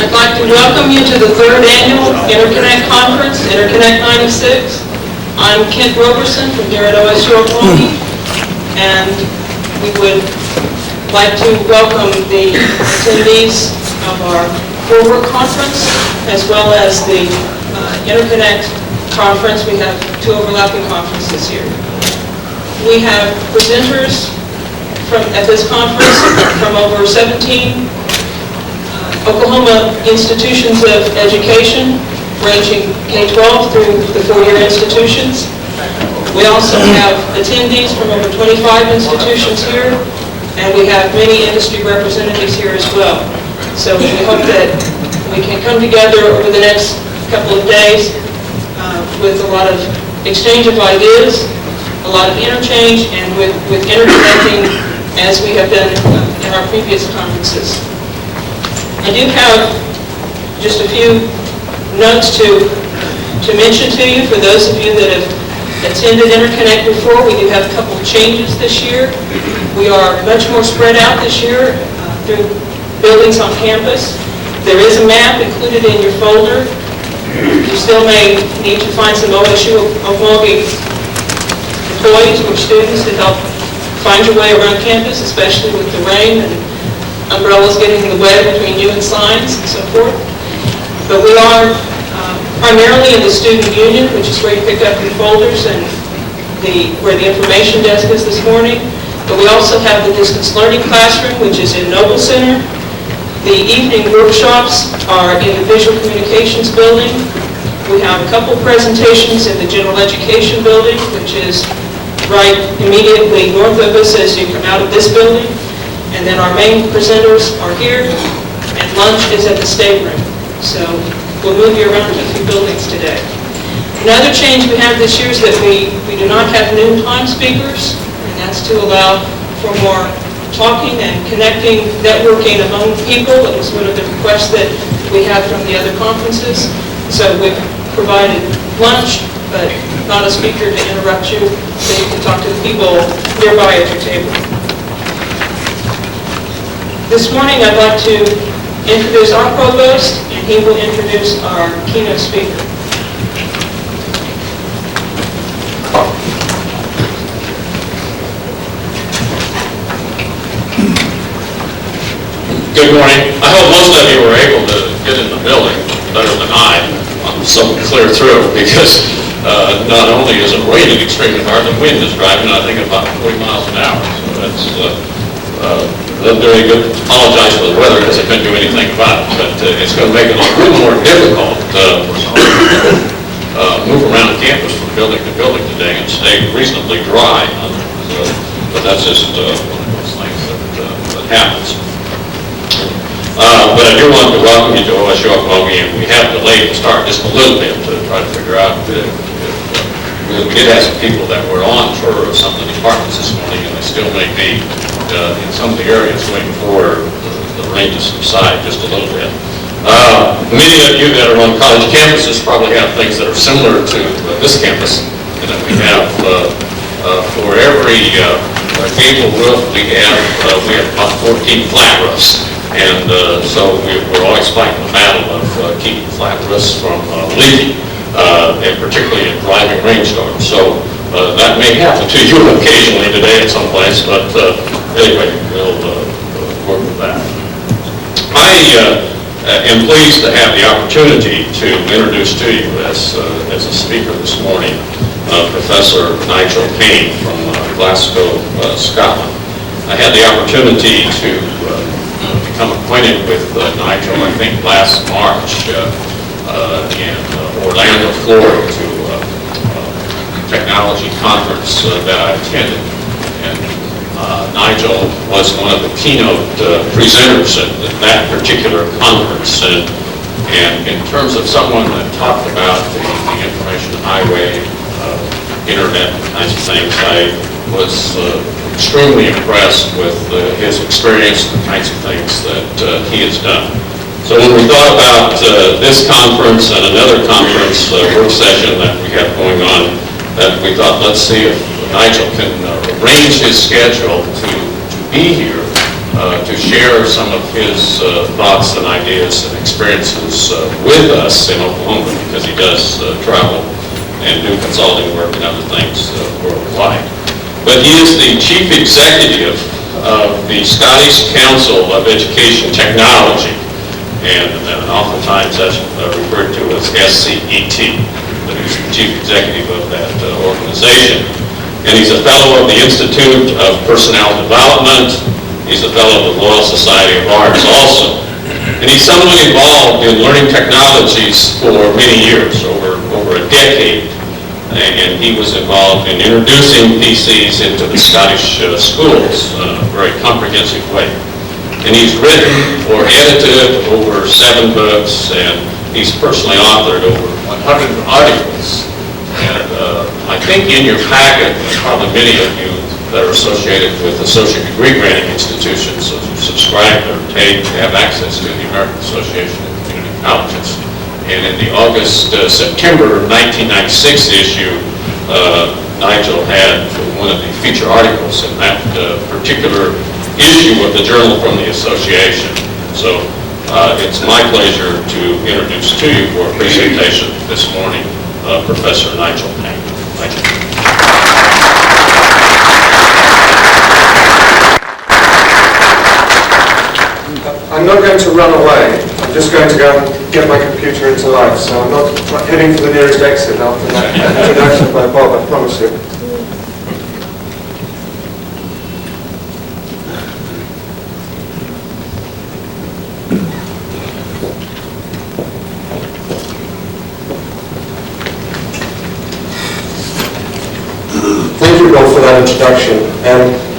I'd like to welcome you to the third annual InterConnect Conference, InterConnect 96. I'm Kent Roberson from here at OSU Okmulgee, and we would like to welcome the attendees of our forward conference as well as the InterConnect conference. We have two overlapping conferences here. We have presenters at this conference from over 17 Oklahoma institutions of education, ranging K-12 through the four-year institutions. We also have attendees from over 25 institutions here, and we have many industry representatives here as well. So we hope that we can come together over the next couple of days with a lot of exchange of ideas, a lot of interchange, and with interconnecting as we have done in our previous conferences. I do have just a few notes to mention to you for those of you that have attended InterConnect before. We do have a couple of changes this year. We are much more spread out this year through buildings on campus. There is a map included in your folder. You still may need to find some OSU Okmulgee employees or students to help find your way around campus, especially with the rain and umbrellas getting in the way between you and signs and so forth. But we are primarily in the student union, which is where you pick up your folders and where the information desk is this morning. But we also have the distance learning classroom, which is in Noble Center. The evening workshops are in the visual communications building. We have a couple presentations in the general education building, which is right immediately north of us as you come out of this building. And then our main presenters are here, and lunch is at the stateroom. So we'll move you around to a few buildings today. Another change we have this year is that we do not have noontime speakers, and that's to allow for more talking and connecting, networking among people. It was one of the requests that we had from the other conferences. So we've provided lunch, but not a speaker to interrupt you, so you can talk to the people nearby at your table. This morning I'd like to introduce our provost, and he will introduce our keynote speaker. Good morning. I hope most of you were able to get in the building better than I. I'm so clear through because not only is it raining extremely hard, the wind is driving, I think, about 40 miles an hour. So that's not very good. Apologize for the weather because I couldn't do anything about it, but it's going to make it a little more difficult to move around campus from building to building today and stay reasonably dry. But that's just one of those things that happens. But I do want to welcome you to OSU Okmulgee, and we have delayed the start just a little bit to try to figure out if we did have some people that were on tour of some of the departments this morning, and they still may be in some of the areas waiting for the rain to subside just a little bit. Many of you that are on college campuses probably have things that are similar to this campus, and that we have for every gable roof we have about 14 flat roofs. And so we're always fighting the battle of keeping flat roofs from leaking, and particularly in driving rainstorms. So that may happen to you occasionally today at some place, but anyway, we'll work with that. I am pleased to have the opportunity to introduce to you as a speaker this morning Professor Nigel Payne from Glasgow, Scotland. I had the opportunity to become acquainted with Nigel, I think, last March in Orlando, Florida, to a technology conference that I attended. And Nigel was one of the keynote presenters at that particular conference. And in terms of someone that talked about the information highway, internet kinds of things, I was extremely impressed with his experience and the kinds of things that he has done. So when we thought about this conference and another conference work session that we have going on, that we thought, let's see if Nigel can arrange his schedule to be here to share some of his thoughts and ideas and experiences with us in Oklahoma, because he does travel and do consulting work and other things worldwide. But he is the chief executive of the Scottish Council of Education Technology, and oftentimes that's referred to as SCET, but he's the chief executive of that organization. And he's a fellow of the Institute of Personnel Development. He's a fellow of the Royal Society of Arts also. And he's someone involved in learning technologies for many years, over a decade. And he was involved in introducing PCs into the Scottish schools in a very comprehensive way. And he's written or edited over 7 books, and he's personally authored over 100 articles. And I think in your packet, probably many of you that are associated with associate degree granting institutions, subscribe or have access to the American Association of Community Colleges. And in the September 1996 issue, Nigel had one of the feature articles in that particular issue of the journal from the association. So it's my pleasure to introduce to you for a presentation this morning Professor Nigel Payne. Thank you. I'm not going to run away. I'm just going to go and get my computer into life. So I'm not heading for the nearest exit after that introduction by Bob, I promise you. Thank you, Bob, for that introduction.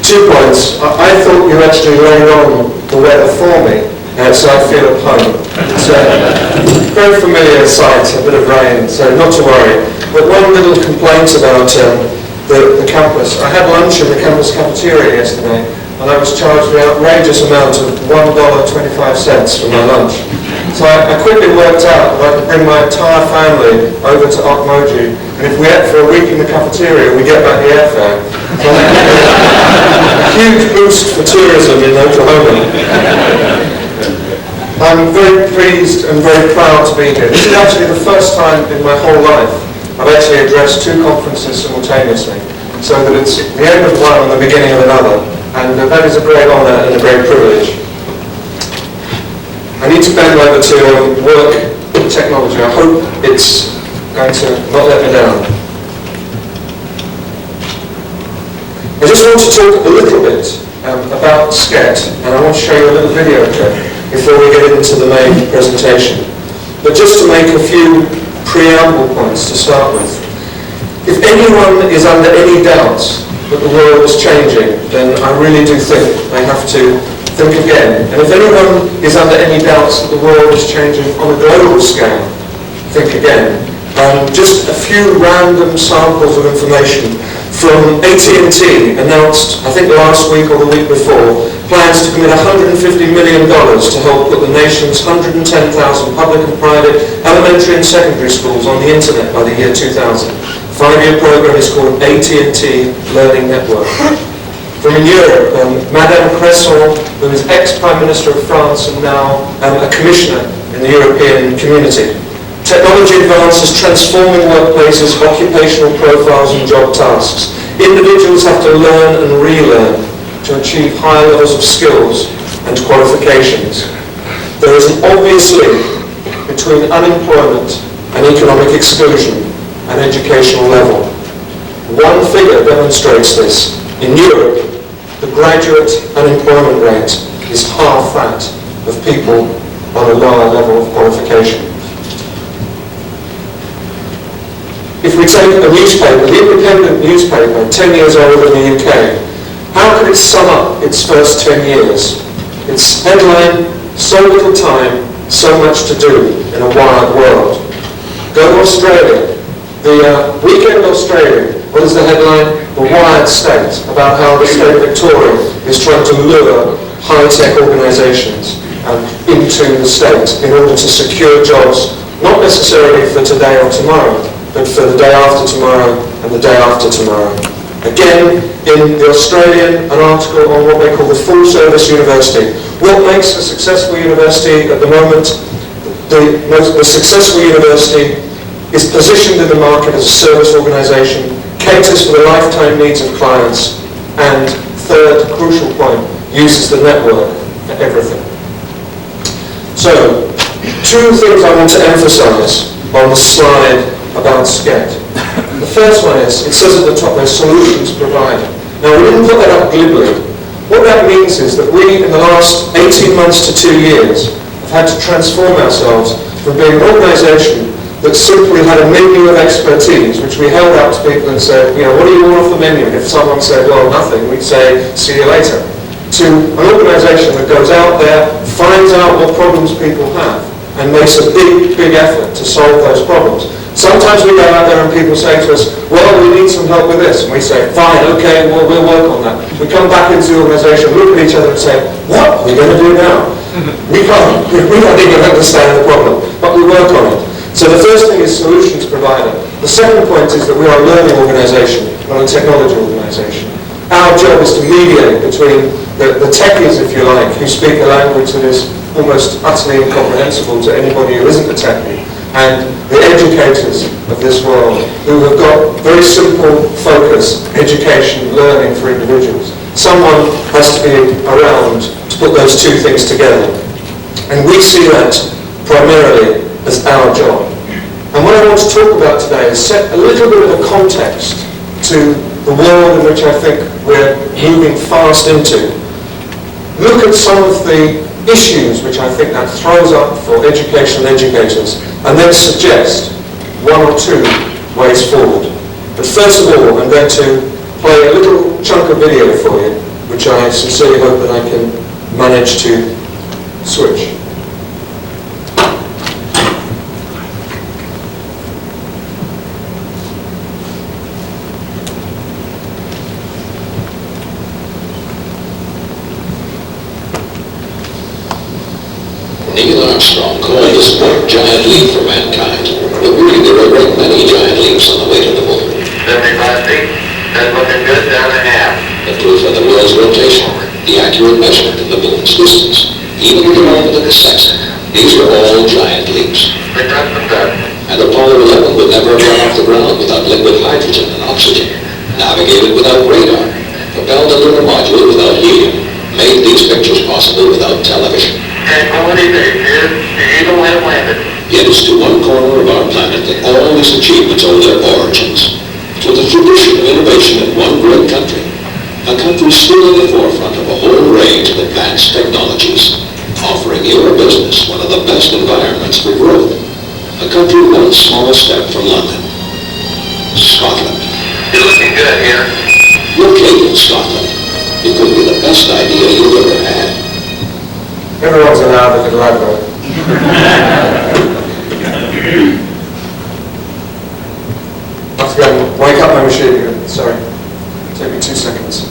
2 points. I thought you actually laid on the weather for me, so I feel at home. It's a very familiar sight, a bit of rain, so not to worry. But one little complaint about the campus. I had lunch in the campus cafeteria yesterday, and I was charged the outrageous amount of $1.25 for my lunch. So I quickly worked out that I could bring my entire family over to Okmulgee, and if we ate for a week in the cafeteria, we get back the airfare. So a huge boost for tourism in Oklahoma. I'm very pleased and very proud to be here. This is actually the first time in my whole life I've actually addressed 2 conferences simultaneously, so that it's the end of one and the beginning of another, and that is a great honour and a great privilege. I need to bend over to work with technology. I hope it's going to not let me down. I just want to talk a little bit about SCET, and I want to show you a little video clip before we get into the main presentation. But just to make a few preamble points to start with. If anyone is under any doubts that the world is changing, then I really do think they have to think again. And if anyone is under any doubts that the world is changing on a global scale, think again. Just a few random samples of information from AT&T announced, I think last week or the week before, plans to commit $150 million to help put the nation's 110,000 public and private elementary and secondary schools on the internet by the year 2000. 5-year program is called AT&T Learning Network. From in Europe, Madame Cresson, who is ex-Prime Minister of France and now a commissioner in the European Community. Technology advances transforming workplaces, occupational profiles and job tasks. Individuals have to learn and relearn to achieve higher levels of skills and qualifications. There is an obvious link between unemployment and economic exclusion and educational level. One figure demonstrates this. In Europe, the graduate unemployment rate is half that of people on a lower level of qualification. If we take a newspaper, the Independent newspaper, 10 years old in the UK, how could it sum up its first 10 years? Its headline, so little time, so much to do in a wild world. Go to Australia. The Weekend Australia, what is the headline? The Wired State, about how the state of Victoria is trying to lure high-tech organisations into the state in order to secure jobs, not necessarily for today or tomorrow, but for the day after tomorrow and the day after tomorrow. Again, in the Australian, an article on what they call the full service university. What makes a successful university at the moment? The successful university is positioned in the market as a service organisation, caters for the lifetime needs of clients, and third crucial point, uses the network for everything. So, two things I want to emphasise on the slide about SCET. The first one is, it says at the top there, solutions provider. Now we didn't put that up glibly. What that means is that we, in the last 18 months to 2 years, have had to transform ourselves from being an organisation that simply had a menu of expertise, which we held out to people and said, you know, what do you want off the menu? And if someone said, well, nothing, we'd say, see you later. To an organisation that goes out there, finds out what problems people have, and makes a big, big effort to solve those problems. Sometimes we go out there and people say to us, well, we need some help with this. And we say, fine, okay, well, we'll work on that. We come back into the organisation, look at each other and say, what are we going to do now? We don't even understand the problem, but we work on it. So the first thing is solutions provider. The second point is that we are a learning organisation, not a technology organisation. Our job is to mediate between the techies, if you like, who speak a language that is almost utterly incomprehensible to anybody who isn't a techie, and the educators of this world who have got very simple focus, education, learning for individuals. Someone has to be around to put those two things together. And we see that primarily as our job. And what I want to talk about today is set a little bit of a context to the world in which I think we're moving fast into. Look at some of the issues which I think that throws up for education and educators, and then suggest one or two ways forward. But first of all, I'm going to play a little chunk of video for you, which I sincerely hope that I can manage to switch. Neil Armstrong called this sport giant leap for mankind, but really there are a great many giant leaps on the way to the moon. 75 feet, that's looking good, down and half. The proof of the world's rotation, the accurate measurement of the moon's distance, even the development of the sex, these were all giant leaps. Pick up the dust. And Apollo 11 would never have gone off the ground without liquid hydrogen and oxygen, navigated without radar, propelled a lunar module without helium, made these pictures possible without television. Tranquility Base here, the Eagle has landed. Yet it's to one corner of our planet that all these achievements owe their origins. To the tradition of innovation in one great country. A country still in the forefront of a whole range of advanced technologies, offering your business one of the best environments for growth. A country one small step from London. Scotland. You're looking good here. Located in Scotland. It could be the best idea you've ever had. Everyone's allowed a little advert. I have to go and wake up my machine again. Sorry. Take me 2 seconds.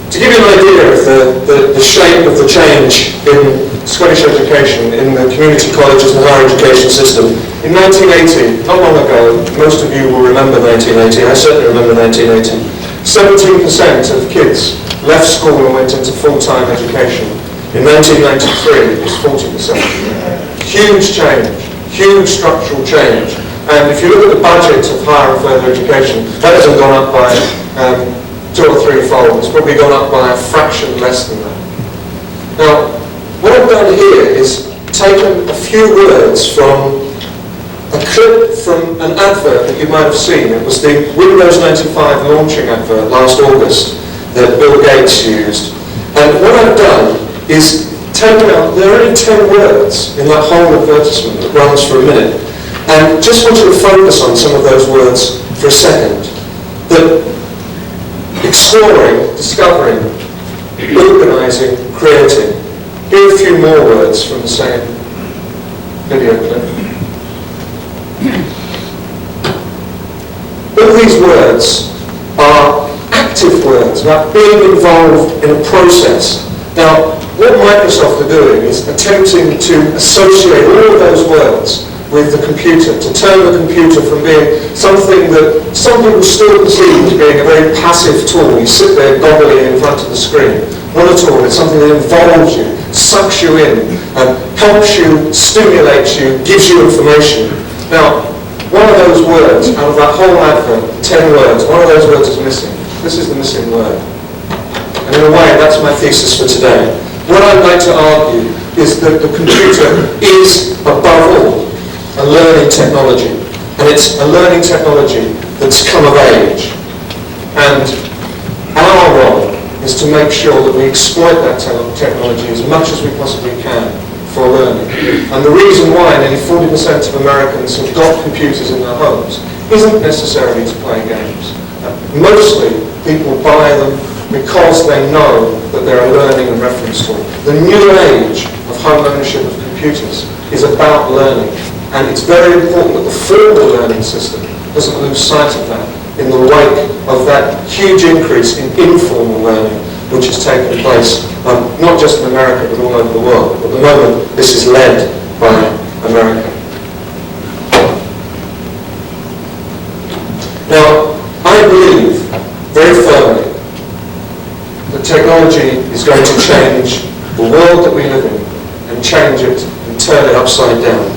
To give you an idea of the shape of the change in Scottish education, in the community colleges and higher education system, in 1980, not long ago, most of you will remember 1980, I certainly remember 1980, 17% of kids left school and went into full-time education. In 1993, it was 40%. Huge change, huge structural change. And if you look at the budget of higher and further education, that hasn't gone up by 2 or 3-fold. It's probably gone up by a fraction less than that. Now, what I've done here is taken a few words from a clip from an advert that you might have seen. It was the Windows 95 launching advert last August that Bill Gates used. And what I've done is taken out, there are only 10 words in that whole advertisement that runs for a minute. And just want you to focus on some of those words for a second. That exploring, discovering, organising, creating. Here are a few more words from the same video clip. All these words are active words, about being involved in a process. Now, what Microsoft are doing is attempting to associate all of those words with the computer, to turn the computer from being something that some people still perceive as being a very passive tool. You sit there goggling in front of the screen. Not at all. It's something that involves you, sucks you in, helps you, stimulates you, gives you information. Now, one of those words, out of that whole advert, 10 words, one of those words is missing. This is the missing word. And in a way, that's my thesis for today. What I'd like to argue is that the computer is, above all, a learning technology. And it's a learning technology that's come of age. And our role is to make sure that we exploit that technology as much as we possibly can for learning. And the reason why nearly 40% of Americans have got computers in their homes isn't necessarily to play games. Mostly, people buy them because they know that they're a learning and reference tool. The new age of home ownership of computers is about learning. And it's very important that the formal learning system doesn't lose sight of that in the wake of that huge increase in informal learning which is taking place, not just in America but all over the world. At the moment, this is led by America. Now, I believe very firmly that technology is going to change the world that we live in and change it and turn it upside down.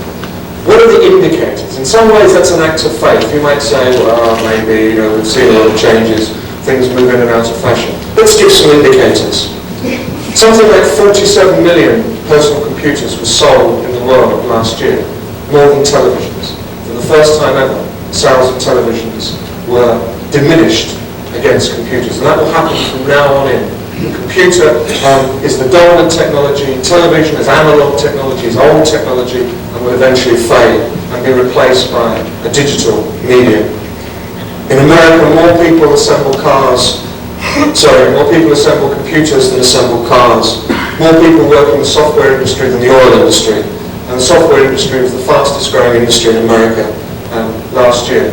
What are the indicators? In some ways that's an act of faith. You might say, well, maybe, we've seen a lot of changes, things move in and out of fashion. Let's give some indicators. Something like 47 million personal computers were sold in the world last year, more than televisions. For the first time ever, sales of televisions were diminished against computers, and that will happen from now on in. The computer is the dominant technology, television is analog technology, is old technology, and will eventually fade and be replaced by a digital medium. In America, more people assemble computers than assemble cars. More people work in the software industry than the oil industry. And the software industry was the fastest growing industry in America last year.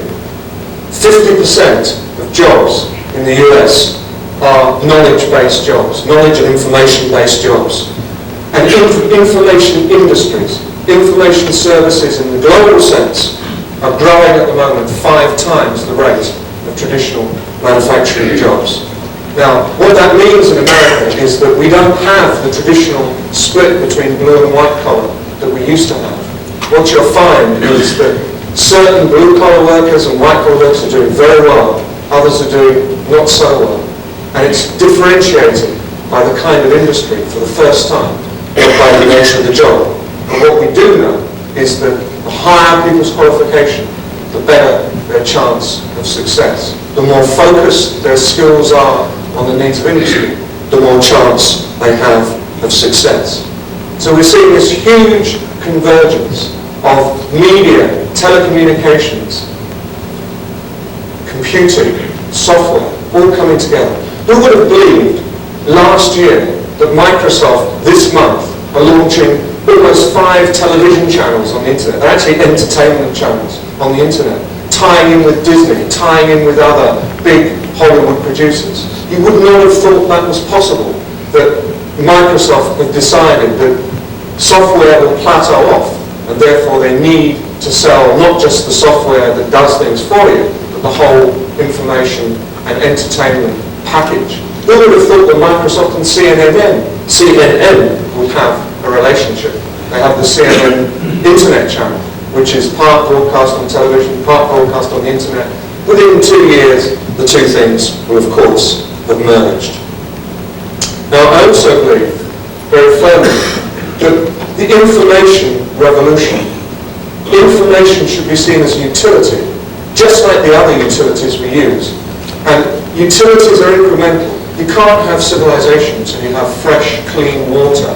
50% of jobs in the US are knowledge-based jobs, knowledge and information-based jobs. And information industries, information services in the global sense, are growing at the moment 5 times the rate of traditional manufacturing jobs. Now, what that means in America is that we don't have the traditional split between blue and white collar that we used to have. What you'll find is that certain blue-collar workers and white-collar workers are doing very well, others are doing not so well. And it's differentiated by the kind of industry for the first time, or by the nature of the job. And what we do know is that the higher people's qualification, the better their chance of success. The more focused their skills are on the needs of industry, the more chance they have of success. So we're seeing this huge convergence of media, telecommunications, computing, software, all coming together. Who would have believed last year that Microsoft this month are launching almost 5 television channels on the internet? They're actually entertainment channels on the internet, tying in with Disney, tying in with other big Hollywood producers. You would not have thought that was possible, that Microsoft have decided that software will plateau off, and therefore they need to sell not just the software that does things for you, but the whole information and entertainment package. Who would have thought that Microsoft and CNN would have a relationship? They have the CNN Internet channel, which is part broadcast on television, part broadcast on the internet. Within 2 years, the two things will, of course, have merged. Now, I also believe very firmly that the information revolution, information should be seen as a utility, just like the other utilities we use. And utilities are incremental. You can't have civilization until you have fresh, clean water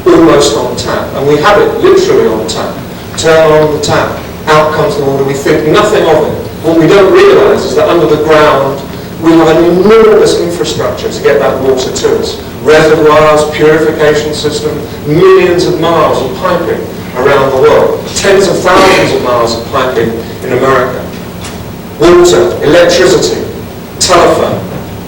almost on tap. And we have it literally on tap. Turn on the tap, out comes the water. We think nothing of it. What we don't realise is that under the ground we have an enormous infrastructure to get that water to us. Reservoirs, purification system, millions of miles of piping around the world. Tens of thousands of miles of piping in America. Water, electricity, telephone,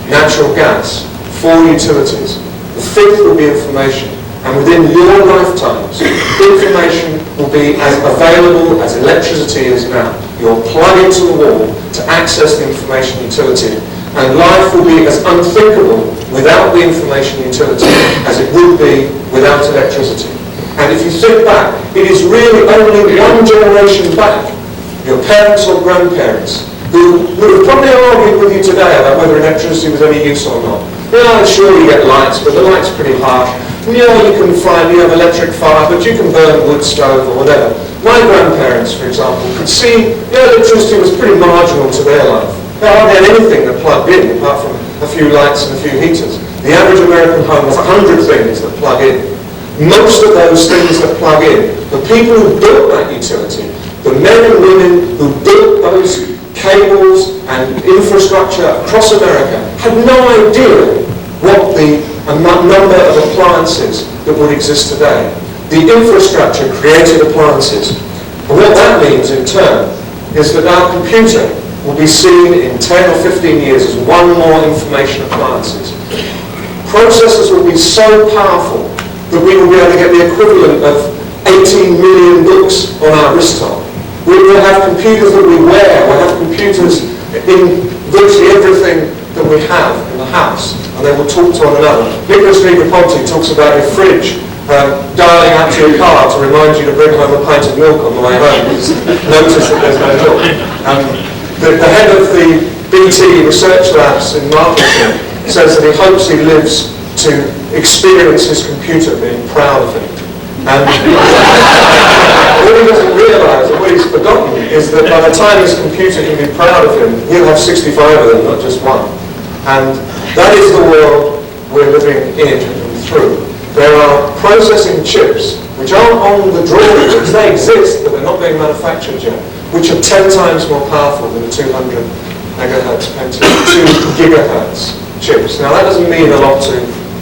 natural gas, 4 utilities. The 5th will be information. And within your lifetimes, information will be as available as electricity is now. You'll plug into the wall to access the information utility. And life will be as unthinkable without the information utility as it would be without electricity. And if you think back, it is really only one generation back, your parents or grandparents, who would have probably argued with you today about whether electricity was any use or not. Yeah, sure you get lights, but the light's pretty harsh. Yeah, you can find, you have electric fire, but you can burn wood stove or whatever. My grandparents, for example, could see, electricity was pretty marginal to their life. They hardly had anything that plugged in, apart from a few lights and a few heaters. The average American home has 100 things that plug in. Most of those things that plug in, the people who built that utility, the men and women who built those cables and infrastructure across America, had no idea what the number of appliances that would exist today. The infrastructure created appliances. And what that means in turn is that our computer will be seen in 10 or 15 years as one more information appliances. Processors will be so powerful that we will be able to get the equivalent of 18 million books on our wristband. We will have computers that we wear. We'll have computers in virtually everything that we have in the house, and they will talk to one another. Nicholas Negroponte talks about your fridge dialing out to your car to remind you to bring home a pint of milk on the way home. Notice that there's no milk. The head of the BT Research Labs in Marketing says that he hopes he lives to experience his computer being proud of him. And what he doesn't realise, or what he's forgotten, is that by the time his computer can be proud of him, he'll have 65 of them, not just one. And that is the world we're living in and through. There are processing chips which aren't on the drawing boards. They exist, but they're not being manufactured yet, which are 10 times more powerful than the 200 megahertz Pentium, 2 gigahertz chips. Now that doesn't mean a lot to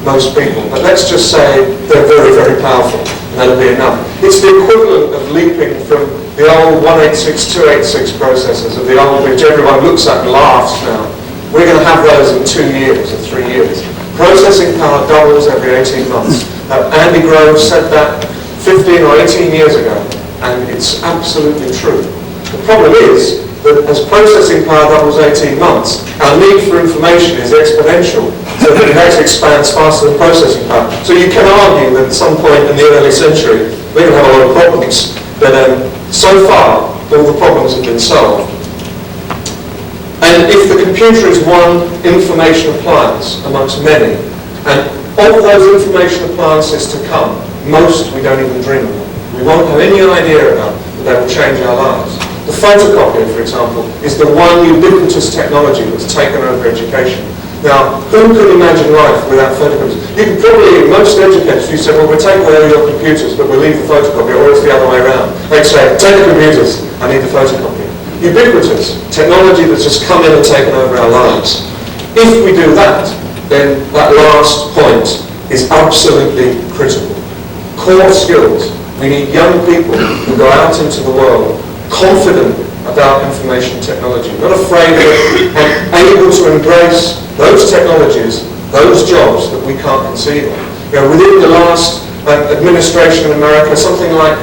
most people, but let's just say they're very, very powerful, and that'll be enough. It's the equivalent of leaping from the old 186, 286 processors of the old, which everyone looks at and laughs now. We're going to have those in 2 years or 3 years. Processing power doubles every 18 months. Andy Grove said that 15 or 18 years ago, and it's absolutely true. The problem is that as processing power doubles 18 months, our need for information is exponential, so that it actually expands faster than processing power. So you can argue that at some point in the early century, we're going to have a lot of problems, but so far, all the problems have been solved. And if the computer is one information appliance amongst many, and of those information appliances to come, most we don't even dream of. We won't have any idea about that they will change our lives. The photocopier, for example, is the one ubiquitous technology that's taken over education. Now, who could imagine life without photocopiers? You could probably, most educators, you say, well, we'll take away all your computers, but we'll leave the photocopier, or it's the other way around. They'd say, take the computers, I need the photocopier. Ubiquitous technology that's just come in and taken over our lives. If we do that, then that last point is absolutely critical. Core skills. We need young people who go out into the world confident about information technology, not afraid of it, and able to embrace those technologies, those jobs that we can't conceive of. Within the last administration in America, something like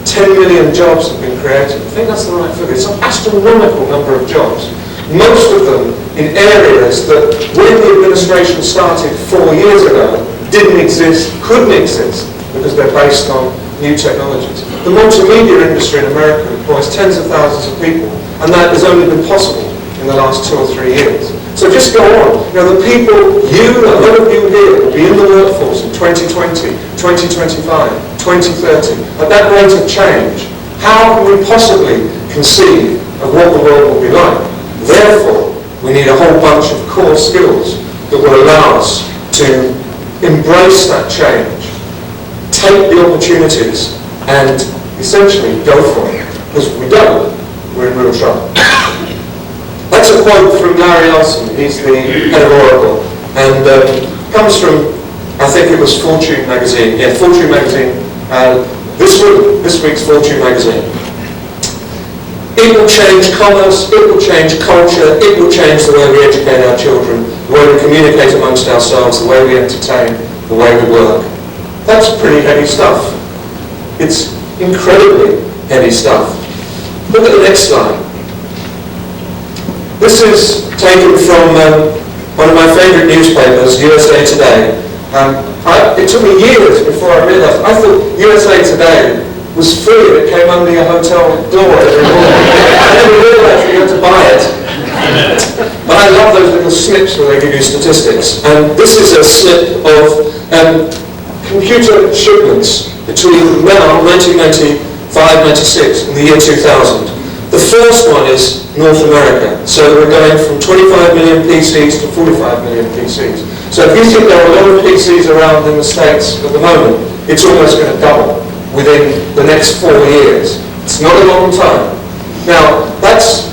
10 million jobs have been created. I think that's the right figure. It's an astronomical number of jobs. Most of them in areas that, when the administration started 4 years ago, didn't exist, couldn't exist, because they're based on new technologies. The multimedia industry in America employs tens of thousands of people, and that has only been possible in the last 2 or 3 years. So just go on. The people, a lot of you here, will be in the workforce in 2020, 2025, 2030. At that rate of change, how can we possibly conceive of what the world will be like? Therefore, we need a whole bunch of core skills that will allow us to embrace that change, take the opportunities, and essentially go for it. Because if we don't, we're in real trouble. That's a quote from Larry Ellison. He's the head of Oracle, and comes from, I think it was Fortune magazine. Yeah, Fortune magazine. This week's Fortune magazine. It will change commerce, it will change culture, it will change the way we educate our children, the way we communicate amongst ourselves, the way we entertain, the way we work. That's pretty heavy stuff. It's incredibly heavy stuff. Look at the next slide. This is taken from one of my favorite newspapers, USA Today. It took me years before I realized. I thought USA Today was free and it came under your hotel door every morning. I never realized you had to buy it. But I love those little snips where they give you statistics. And this is a snip of computer shipments between now, 1995-96, and the year 2000. The first one is North America. So we're going from 25 million PCs to 45 million PCs. So if you think there are a lot of PCs around in the States at the moment, it's almost going to double within the next 4 years. It's not a long time. Now, that's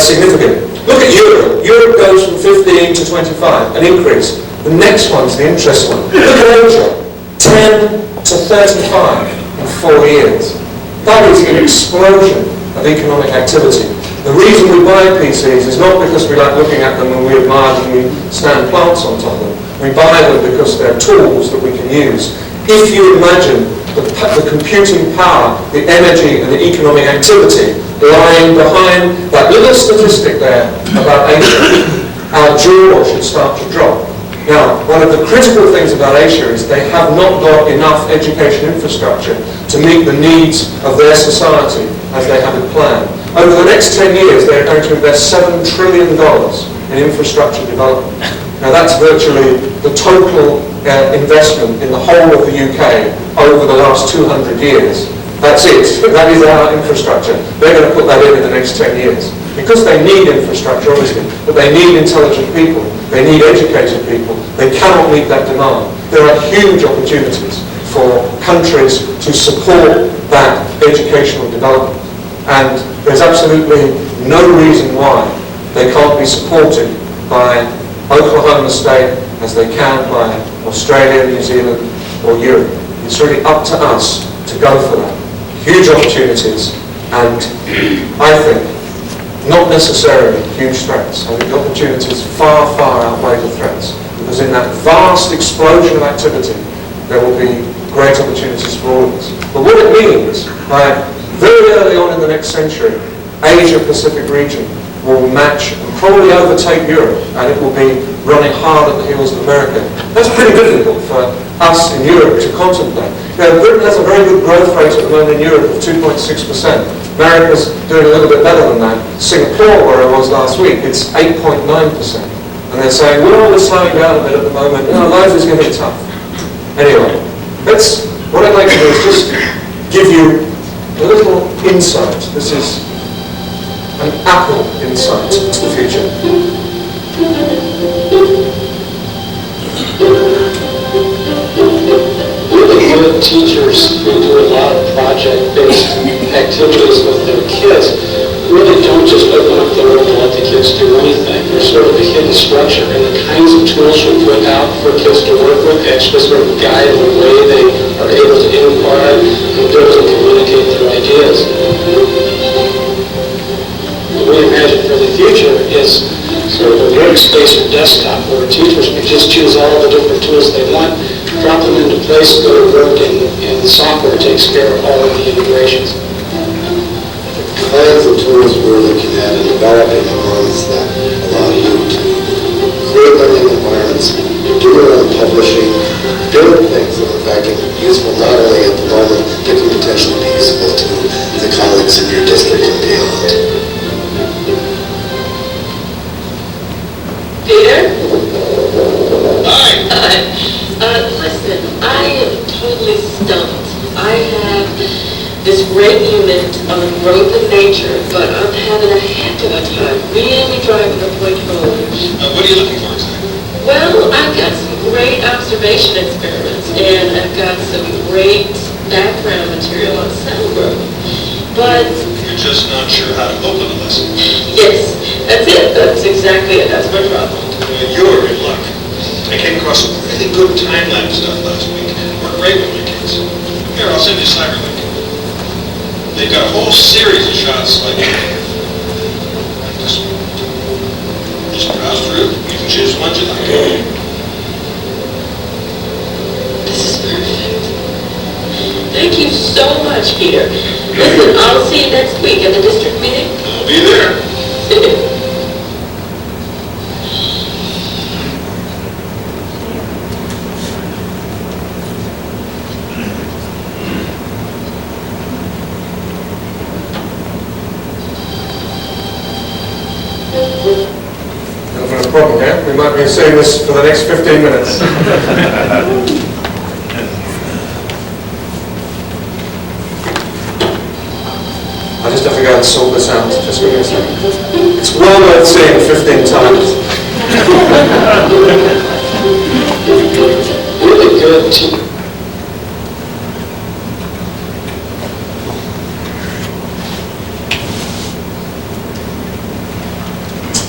significant. Look at Europe. Europe goes from 15 to 25, an increase. The next one's the interesting one. Look at Asia, 10 to 35 in 4 years. That is an explosion of economic activity. The reason we buy PCs is not because we like looking at them and we admire them and we stand plants on top of them. We buy them because they're tools that we can use. If you imagine the computing power, the energy and the economic activity lying behind that little statistic there about Asia, our jaw should start to drop. Now, one of the critical things about Asia is they have not got enough education infrastructure to meet the needs of their society as they have it planned. Over the next 10 years, they're going to invest $7 trillion in infrastructure development. Now, that's virtually the total investment in the whole of the UK over the last 200 years. That's it. That is our infrastructure. They're going to put that in the next 10 years. Because they need infrastructure, obviously, but they need intelligent people, they need educated people, they cannot meet that demand. There are huge opportunities for countries to support that educational development. And there's absolutely no reason why they can't be supported by Oklahoma State as they can by Australia, New Zealand, or Europe. It's really up to us to go for that. Huge opportunities, and I think not necessarily huge threats. I think the opportunities far, far outweigh the threats, because in that vast explosion of activity, there will be great opportunities for all of us. But what it means, very early on in the next century, Asia-Pacific region will match and probably overtake Europe, and it will be running hard at the heels of America. That's pretty difficult for us in Europe to contemplate. Britain has a very good growth rate at the moment in Europe of 2.6%. America's doing a little bit better than that. Singapore, where I was last week, it's 8.9%. And they're saying, well, we're slowing down a bit at the moment. Life is getting tough. Anyway, what I'd like to do is just give you a little insight. This is an Apple insight into the future. Really good teachers who do a lot of project-based activities with their kids really don't just open up the world and let the kids do anything. There's sort of a hidden structure, and the kinds of tools we put out for kids to work with actually sort of guide the way they are able to inquire and build and communicate their ideas. What we imagine for the future is sort of a workspace or desktop where teachers can just choose all the different tools they want, drop them into place, go to work, and the software takes care of all of the integrations. The kinds of tools we're looking at and developing are ones that allow you to create learning environments, do your own publishing, build things that in fact are useful not only at the moment, but can potentially be useful to the colleagues in your district and beyond. Peter? Hi. Listen, I am totally stumped. I have this great unit on growth and nature, but I'm having a heck of a time really driving the point home. What are you looking for exactly? Well, I've got some great observation experiments, and I've got some great background material on cell growth, but... You're just not sure how to open a lesson. Yes, that's it. That's exactly it. That's my problem. You're in luck. I came across some really good time-lapse stuff last week. Worked great with my kids. Here, I'll send you CyberLink. They've got a whole series of shots like just browse through. You can choose one you like. much, Peter. Listen, I'll see you next week at the district meeting. I'll be there. Having a problem here. We might be seeing this for the next 15 minutes. I just have to go and sort this out. Just give me a second. It's well worth seeing 15 times. Really good team.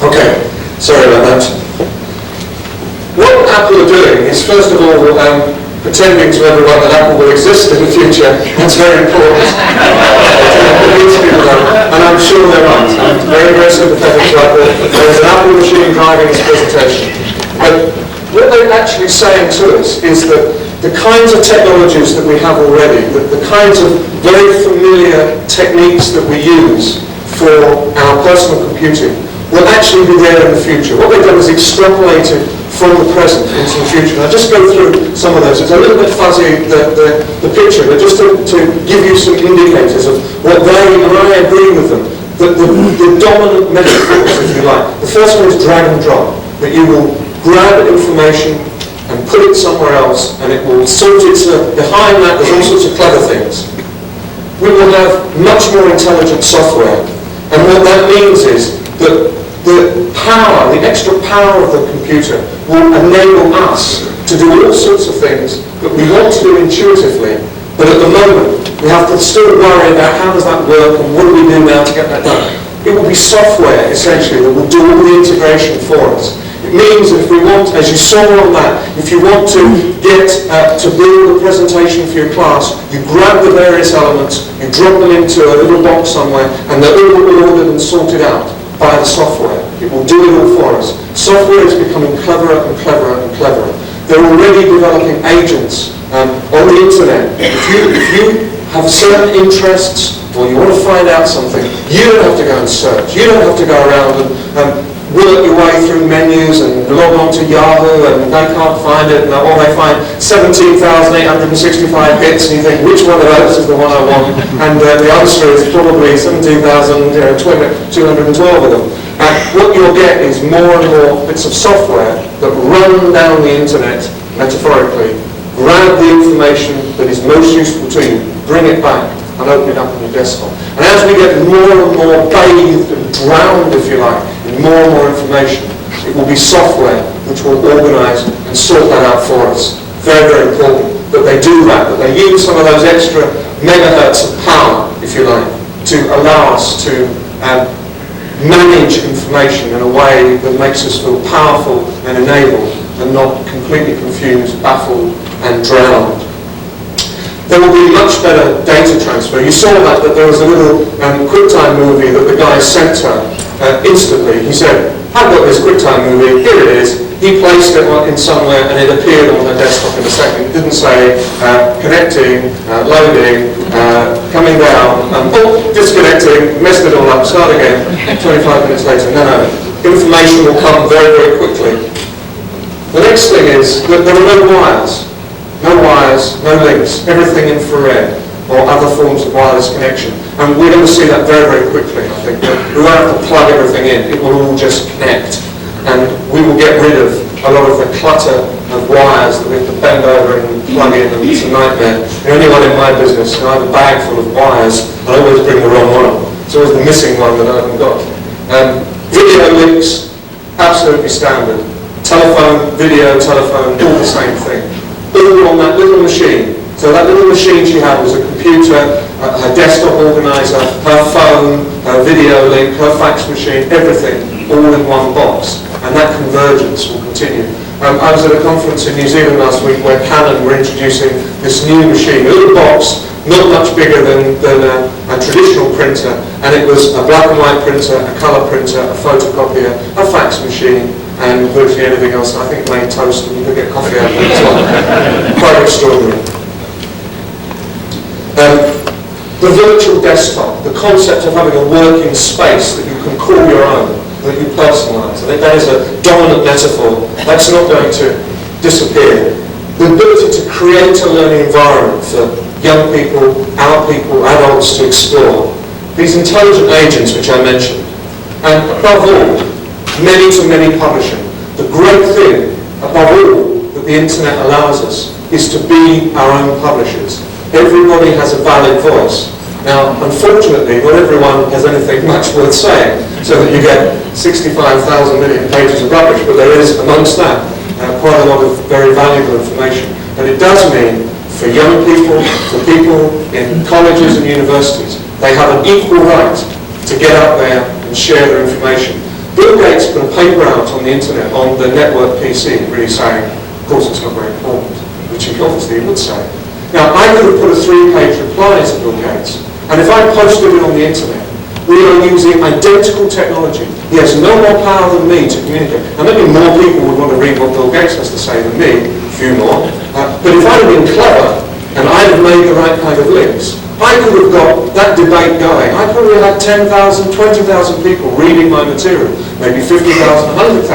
Okay, sorry about that. What Apple are doing is, first of all, pretending to everyone that Apple will exist in the future. That's very important. And I'm sure they're right. I'm very, very sympathetic to Apple. There's an Apple machine driving this presentation. But what they're actually saying to us is that the kinds of technologies that we have already, the kinds of very familiar techniques that we use for our personal computing, will actually be there in the future. What they've done is extrapolated from the present into the future. And I'll just go through some of those. It's a little bit fuzzy, the picture, but just to give you some indicators of what they, and I agree with them, the dominant metaphors, if you like. The first one is drag and drop, that you will grab information and put it somewhere else, and it will sort itself. Behind that, there's all sorts of clever things. We will have much more intelligent software, and what that means is that the power, the extra power of the computer will enable us to do all sorts of things that we want to do intuitively, but at the moment we have to still worry about how does that work and what do we do now to get that done. It will be software, essentially, that will do all the integration for us. It means that if we want, as you saw on that, if you want to get to build a presentation for your class, you grab the various elements, you drop them into a little box somewhere, and they're all ordered and sorted out by the software. It will do it all for us. Software is becoming cleverer and cleverer and cleverer. They're already developing agents on the internet. If you have certain interests or you want to find out something, you don't have to go and search. You don't have to go around and work your way through menus and log on to Yahoo and they can't find it, or they find 17,865 hits and you think, which one of those is the one I want? And the answer is probably 17,212 of them. And what you'll get is more and more bits of software that run down the internet, metaphorically, grab the information that is most useful to you, bring it back and open it up on your desktop. And as we get more and more bathed and drowned, if you like, in more and more information, it will be software which will organise and sort that out for us. Very, very important that they do that they use some of those extra megahertz of power, if you like, to allow us to manage information in a way that makes us feel powerful and enabled and not completely confused, baffled and drowned. There will be much better data transfer. You saw that there was a little QuickTime movie that the guy sent her instantly. He said, I've got this QuickTime movie, here it is. He placed it in somewhere and it appeared on the desktop in a second. It didn't say connecting, loading, coming down, disconnecting, messed it all up, start again, 25 minutes later. No. Information will come very, very quickly. The next thing is that there are no wires. No wires, no links, everything infrared or other forms of wireless connection. And we're going to see that very, very quickly, I think. We won't have to plug everything in, it will all just connect. And we will get rid of a lot of the clutter of wires that we have to bend over and plug in, and it's a nightmare. Anyone in my business, I have a bag full of wires, I always bring the wrong one. It's always the missing one that I haven't got. Video links, absolutely standard. Telephone, video, telephone, all the same thing. All on that little machine. So that little machine she had was a computer, her desktop organizer, her phone, her video link, her fax machine, everything, all in one box. And that convergence will continue. I was at a conference in New Zealand last week where Canon were introducing this new machine, a little box, not much bigger than a traditional printer, and it was a black and white printer, a colour printer, a photocopier, a fax machine, and virtually anything else. I think it made toast and you could get coffee out of it as well. Quite extraordinary. The virtual desktop, the concept of having a working space that you can call your own, that you personalise. I think that is a dominant metaphor. That's not going to disappear. The ability to create a learning environment for young people, our people, adults to explore. These intelligent agents which I mentioned. And above all, many-to-many publishing. The great thing, above all, that the internet allows us is to be our own publishers. Everybody has a valid voice. Now, unfortunately, not everyone has anything much worth saying, so that you get 65,000 million pages of rubbish, but there is, amongst that, quite a lot of very valuable information. And it does mean, for young people, for people in colleges and universities, they have an equal right to get out there and share their information. Bill Gates put a paper out on the internet, on the network PC, really saying, of course it's not very important, which he obviously would say. Now, I could have put a 3-page reply to Bill Gates, and if I posted it on the internet, we are using identical technology. He has no more power than me to communicate. And maybe more people would want to read what Bill Gates has to say than me, a few more. But if I'd have been clever, and I'd have made the right kind of links, I could have got that debate going. I probably had 10,000, 20,000 people reading my material. Maybe 50,000, 100,000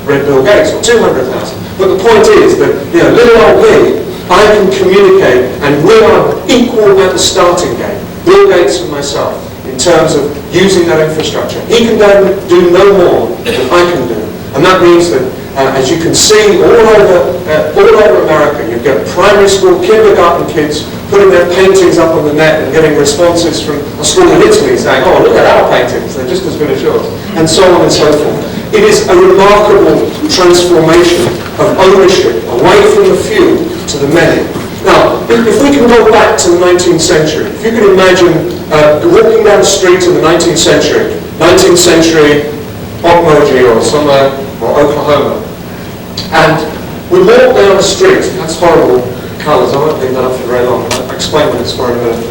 read Bill Gates, or 200,000. But the point is that, little old me, I can communicate, and we are equal at the starting gate, Bill Gates and myself, in terms of using that infrastructure. He can do no more than I can do. And that means that, as you can see all over America, you get primary school, kindergarten kids putting their paintings up on the net and getting responses from a school in Italy saying, oh, look at our paintings, they're just as good as yours, and so on and so forth. It is a remarkable transformation of ownership away from the few to the many. Now, if we can go back to the 19th century, if you can imagine walking down the street in the 19th century Okmulgee or somewhere, or Oklahoma, and we walk down the street, that's horrible colours, I won't leave that up for very long, I'll explain what it's for in a minute.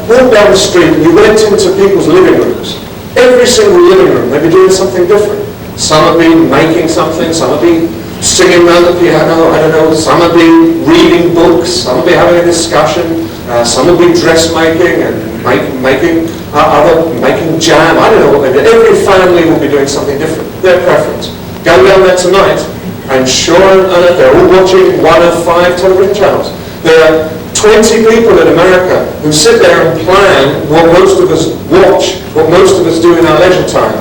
Walk down the street and you went into people's living rooms. Every single living room, they'd be doing something different. Some would be making something, some would be singing around the piano, I don't know, some would be reading books, some would be having a discussion, some would be dressmaking and making jam, I don't know what they do. Every family will be doing something different, their preference. Go down there tonight, and sure enough, they're all watching one of 5 television channels. There are 20 people in America who sit there and plan what most of us watch, what most of us do in our leisure time.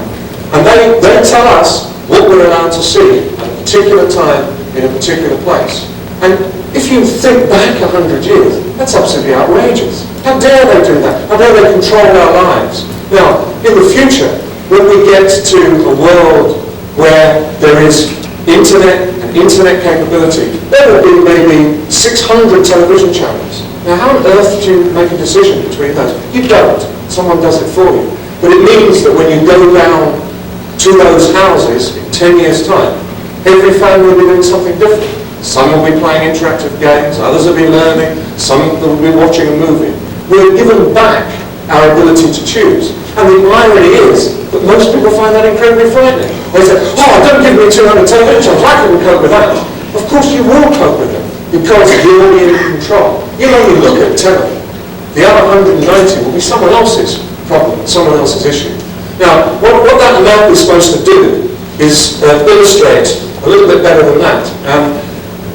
And they tell us what we're allowed to see at a particular time in a particular place. And if you think back 100 years, that's absolutely outrageous. How dare they do that? How dare they control our lives? Now, in the future, when we get to a world where there is internet and internet capability, there will be maybe 600 television channels. Now, how on earth do you make a decision between those? You don't. Someone does it for you. But it means that when you go down to those houses in 10 years' time, every family will be doing something different. Some will be playing interactive games, others will be learning, some will be watching a movie. We're given back our ability to choose. And the irony is that most people find that incredibly frightening. They say, oh, don't give me 200 television channels, I couldn't cope with that. Of course you will cope with them, because you'll be in control. You'll only look at 10 of them. The other 190 will be someone else's problem, someone else's issue. Now, what that map is supposed to do is illustrate a little bit better than that.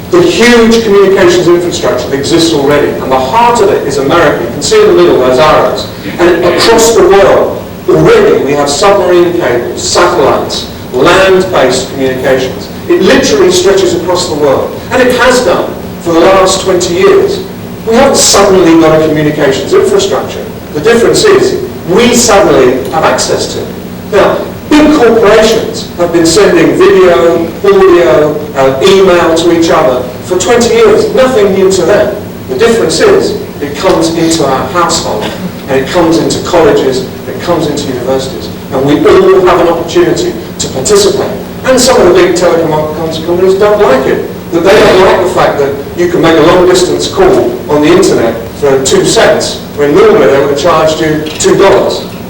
The huge communications infrastructure that exists already, and the heart of it is America. You can see in the middle those arrows. And across the world, already we have submarine cables, satellites, land-based communications. It literally stretches across the world, and it has done for the last 20 years. We haven't suddenly got a communications infrastructure. The difference is, we suddenly have access to it. Now, big corporations have been sending video, audio, email to each other for 20 years. Nothing new to them. The difference is it comes into our household, and it comes into colleges, it comes into universities, and we all have an opportunity to participate. And some of the big telecom companies don't like it. That they don't like the fact that you can make a long-distance call on the internet for 2 cents, when normally they would have charged you $2.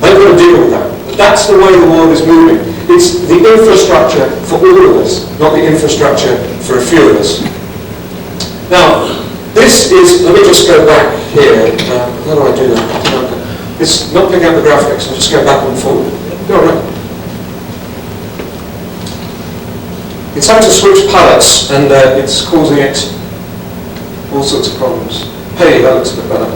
They've got to deal with that. That's the way the world is moving. It's the infrastructure for all of us, not the infrastructure for a few of us. Now, this is, let me just go back here. How do I do that? It's not picking up the graphics. I'll just go back and forward. Go around. It's having to switch palettes, and it's causing it all sorts of problems. Hey, that looks a bit better.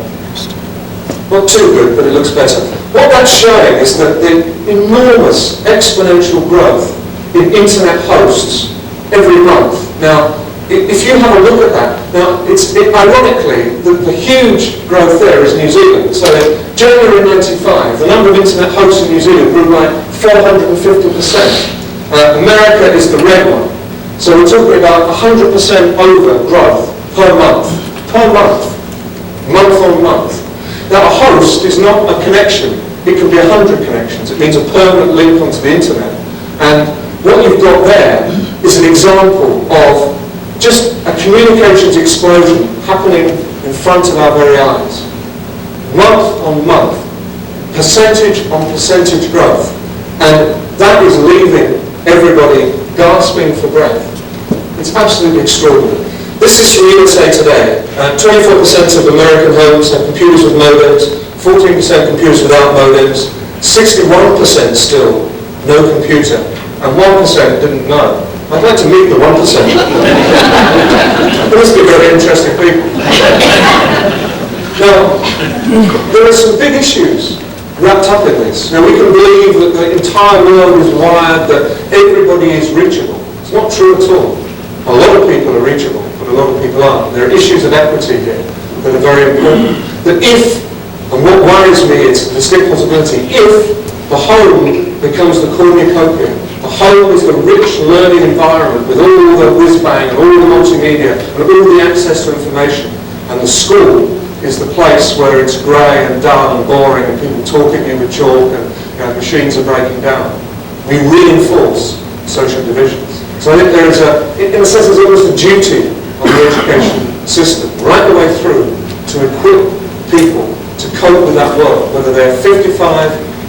Not too good, but it looks better. What that's showing is that the enormous exponential growth in internet hosts every month. Now, if you have a look at that, now, ironically, the huge growth there is New Zealand. So in January 95, the number of internet hosts in New Zealand grew by 450%. America is the red one. So we're talking about 100% over growth per month. Month on month. Now, a host is not a connection. It can be 100 connections. It means a permanent link onto the internet. And what you've got there is an example of just a communications explosion happening in front of our very eyes. Month on month, percentage on percentage growth. And that is leaving everybody gasping for breath. It's absolutely extraordinary. This is from USA Today. 24% of American homes have computers with modems, 14% computers without modems, 61% still no computer, and 1% didn't know. I'd like to meet the 1%. They must be very interesting people. Now, there are some big issues wrapped up in this. Now, we can believe that the entire world is wired, that everybody is reachable. It's not true at all. A lot of people are reachable, but a lot of people aren't. There are issues of equity here that are very important. That if, and what worries me is the distinct possibility, if the home becomes the cornucopia, the home is the rich learning environment with all the whiz-bang and all the multimedia and all the access to information, and the school is the place where it's grey and dull and boring and people talk at you with chalk and machines are breaking down. We reinforce social divisions. So I think there is in a sense, there's almost a duty on the education system, right the way through, to equip people to cope with that world, whether they're 55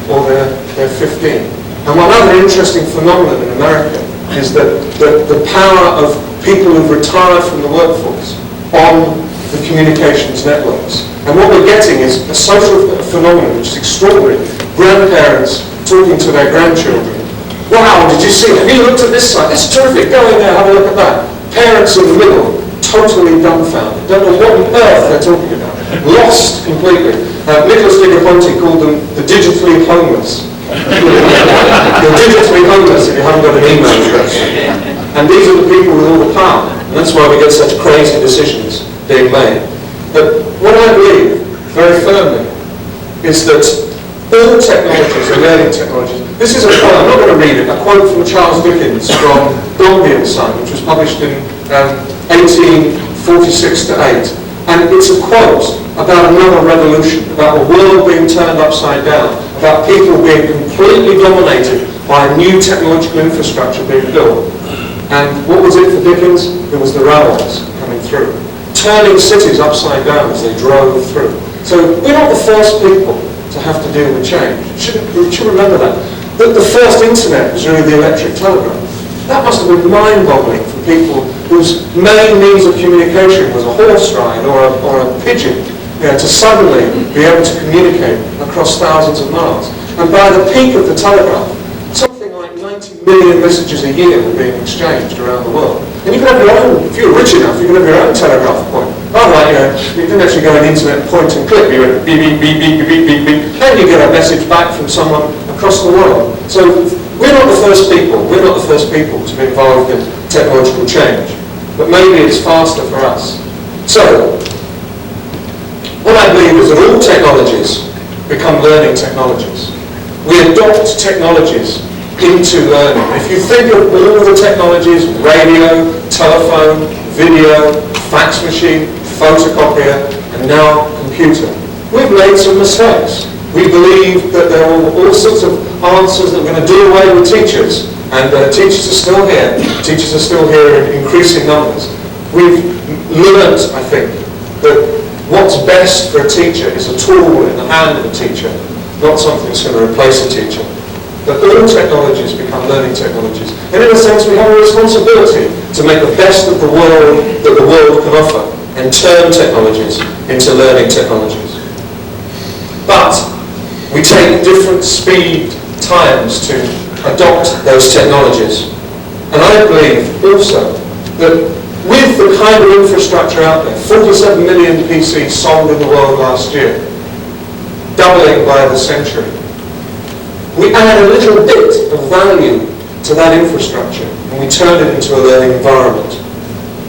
or they're 15. And one other interesting phenomenon in America is that the power of people who've retired from the workforce on the communications networks. And what we're getting is a social phenomenon which is extraordinary. Grandparents talking to their grandchildren. Wow, did you see? Have you looked at this site? It's terrific. Go in there, have a look at that. Parents in the middle, totally dumbfounded. Don't know what on earth they're talking about. Lost completely. Nicholas Negroponte called them the digitally homeless. You're digitally homeless if you haven't got an email address. And these are the people with all the power. And that's why we get such crazy decisions being made. But what I believe, very firmly, is that all technologies are learning technologies. This is a quote, I'm not going to read it, a quote from Charles Dickens from Dombey and Son, which was published in 1846 to 8. And it's a quote about another revolution, about a world being turned upside down, about people being completely dominated by a new technological infrastructure being built. And what was it for Dickens? It was the railways coming through, turning cities upside down as they drove through. So we're not the first people to have to deal with change. We should remember that. The first internet was really the electric telegraph. That must have been mind-boggling for people whose main means of communication was a horse ride or a pigeon, to suddenly be able to communicate across thousands of miles. And by the peak of the telegraph, something like 90 million messages a year were being exchanged around the world. And you could have your own, if you were rich enough, you could have your own telegraph point. Oh, right, you didn't actually go on the internet point and click, you went beep, beep, beep, beep, beep, beep, beep, and you get a message back from someone across the world. So we're not the first people to be involved in technological change, but maybe it's faster for us. So, what I believe is that all technologies become learning technologies. We adopt technologies into learning. If you think of all the technologies, radio, telephone, video, fax machine, photocopier, and now computer, we've made some mistakes. We believe that there are all sorts of answers that are going to do away with teachers, and teachers are still here. Teachers are still here in increasing numbers. We've learned, I think, that what's best for a teacher is a tool in the hand of a teacher, not something that's going to replace a teacher. But all technologies become learning technologies. And in a sense, we have a responsibility to make the best of the world that the world can offer and turn technologies into learning technologies. But We take different speed times to adopt those technologies. And I believe also that with the kind of infrastructure out there, 47 million PCs sold in the world last year, doubling by the century, we add a little bit of value to that infrastructure and we turn it into a learning environment.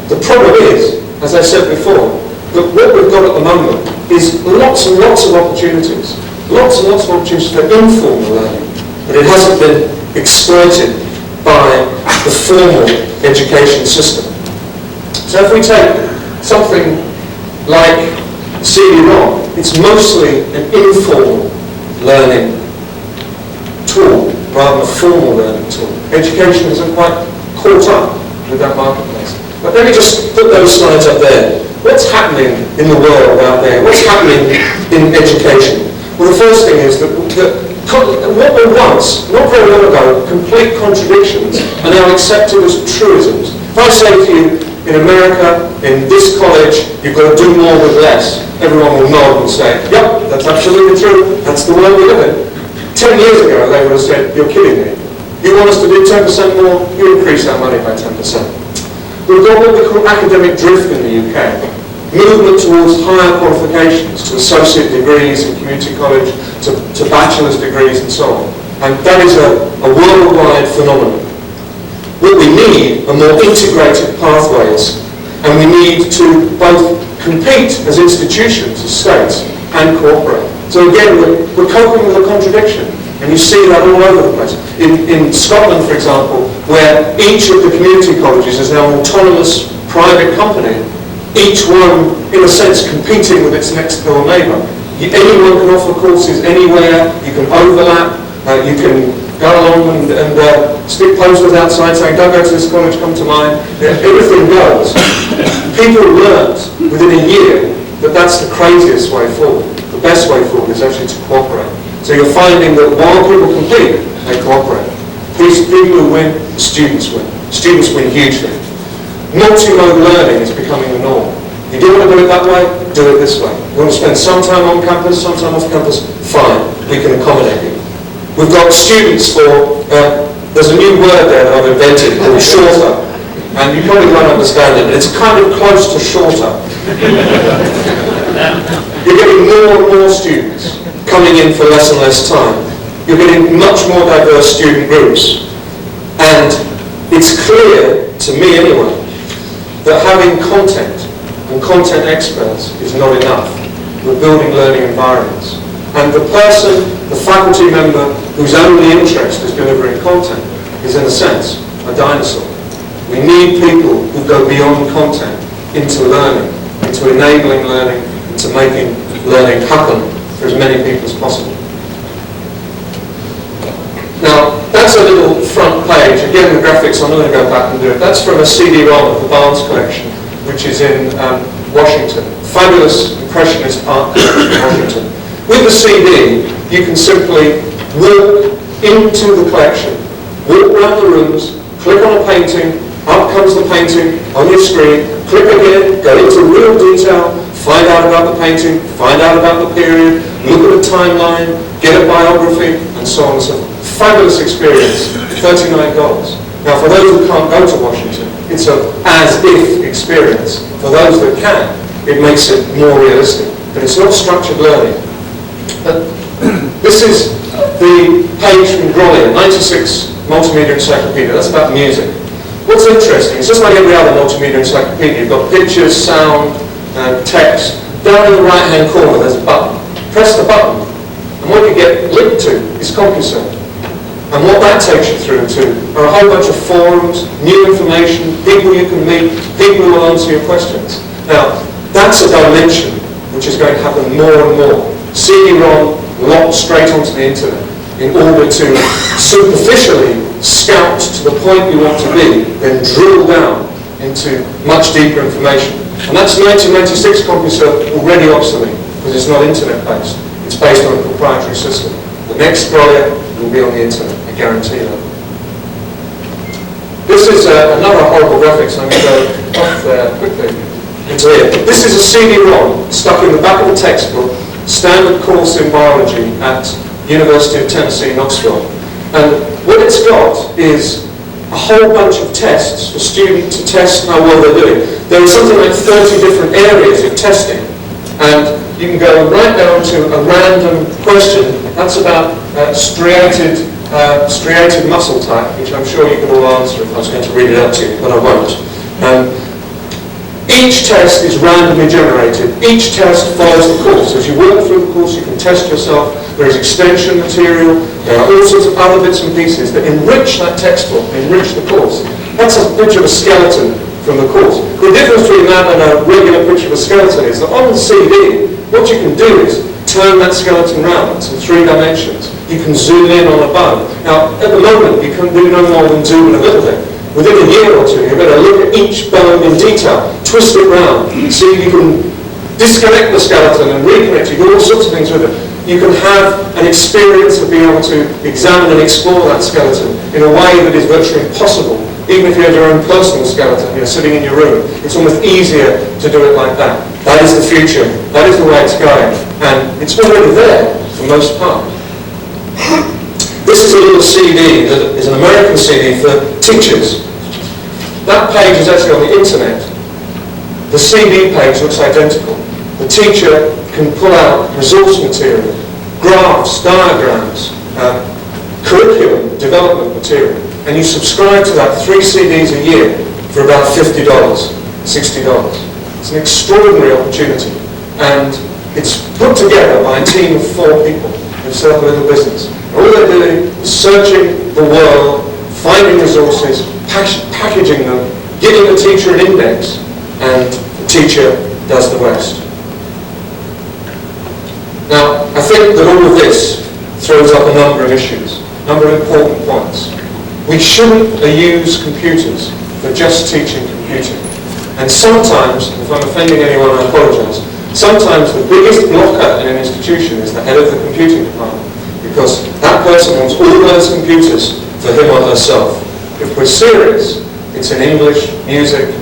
The problem is, as I said before, that what we've got at the moment is lots and lots of opportunities. Lots and lots of opportunities for informal learning, but it hasn't been exploited by the formal education system. So if we take something like CD-ROM, it's mostly an informal learning tool rather than a formal learning tool. Education isn't quite caught up with that marketplace. But let me just put those slides up there. What's happening in the world out there? What's happening in education? Well, the first thing is that what were once, not very long ago, complete contradictions are now accepted as truisms. If I say to you, in America, in this college, you've got to do more with less, everyone will nod and say, yep, that's absolutely true, that's the world we live in. 10 years ago, they would have said, you're kidding me. You want us to do 10% more, you increase that money by 10%. We've got what we call academic drift in the UK. Movement towards higher qualifications, to associate degrees in community college, to bachelor's degrees and so on. And that is a worldwide phenomenon. What we need are more integrated pathways, and we need to both compete as institutions, as states, and cooperate. So again, we're coping with a contradiction, and you see that all over the place. In Scotland, for example, where each of the community colleges is now an autonomous private company, each one, in a sense, competing with its next door neighbour. Anyone can offer courses anywhere, you can overlap, you can go along and stick posters outside saying, don't go to this college, come to mine. Everything goes. People learned within a year that that's the craziest way forward. The best way forward is actually to cooperate. So you're finding that while people compete, they cooperate. These people who win, students win. Students win hugely. Multimodal learning is becoming the norm. You don't want to do it that way, do it this way. You want to spend some time on campus, some time off campus, fine, we can accommodate you. We've got students for, there's a new word there that I've invented called shorter, and you probably won't understand it, but it's kind of close to shorter. You're getting more and more students coming in for less and less time. You're getting much more diverse student groups. And it's clear, to me anyway, that having content and content experts is not enough. We're building learning environments. And the person, the faculty member whose only interest is delivering content is, in a sense, a dinosaur. We need people who go beyond content into learning, into enabling learning, into making learning happen for as many people as possible. Now, that's a little front page. Again, the graphics, I'm not going to go back and do it. That's from a CD-ROM of the Barnes collection, which is in Washington. Fabulous impressionist art collection in Washington. With the CD, you can simply walk into the collection, walk around the rooms, click on a painting, up comes the painting on your screen, click again, go into real detail, find out about the painting, find out about the period, look at the timeline, get a biography, and so on and so forth. Fabulous experience, $39. Now for those who can't go to Washington, it's an as-if experience. For those that can, it makes it more realistic. But it's not structured learning. But this is the page from Grolier, 96 multimedia encyclopedia. That's about music. What's interesting, it's just like every other multimedia encyclopedia. You've got pictures, sound, text. Down in the right-hand corner, there's a button. Press the button, and what you get linked to is CompuServe. And what that takes you through to are a whole bunch of forums, new information, people you can meet, people who will answer your questions. Now, that's a dimension which is going to happen more and more. CD-ROM locked straight onto the internet in order to superficially scout to the point you want to be, then drill down into much deeper information. And that's 1996 CompuServe already obsolete because it's not internet-based. It's based on a proprietary system. The next project will be on the internet, I guarantee that. This is another horrible graphics, I'm going to go off there quickly into here. This is a CD-ROM stuck in the back of a textbook, standard course in biology at University of Tennessee, Knoxville. And what it's got is a whole bunch of tests for students to test how well they're doing. There are something like 30 different areas of testing, and you can go right down to a random question. That's about striated muscle type, which I'm sure you can all answer if I was going to read it out to you, but I won't. Each test is randomly generated. Each test follows the course. As you work through the course, you can test yourself. There is extension material. There are all sorts of other bits and pieces that enrich that textbook, enrich the course. That's a picture of a skeleton from the course. The difference between that and a regular picture of a skeleton is that on the CD, what you can do is turn that skeleton round in 3 dimensions. You can zoom in on a bone. Now, at the moment, you can do no more than zoom in a little bit. Within a year or two, you're going to look at each bone in detail, twist it round, see if you can disconnect the skeleton and reconnect. You can do all sorts of things with it. You can have an experience of being able to examine and explore that skeleton in a way that is virtually impossible. Even if you have your own personal skeleton, you're sitting in your room, it's almost easier to do it like that. That is the future. That is the way it's going. And it's already there for most part. This is a little CD that is an American CD for teachers. That page is actually on the internet. The CD page looks identical. The teacher can pull out resource material, graphs, diagrams, curriculum development material, and you subscribe to that 3 CDs a year for about $50, $60. It's an extraordinary opportunity, and it's put together by a team of 4 people who set up a little business. All they're doing is searching the world, finding resources, packaging them, giving the teacher an index, and the teacher does the rest. Now, I think that all of this throws up a number of issues, a number of important points. We shouldn't use computers for just teaching computing. And sometimes, if I'm offending anyone, I apologise, sometimes the biggest blocker in an institution is the head of the computing department, because that person wants all those computers for him or herself. If we're serious, it's in English, music,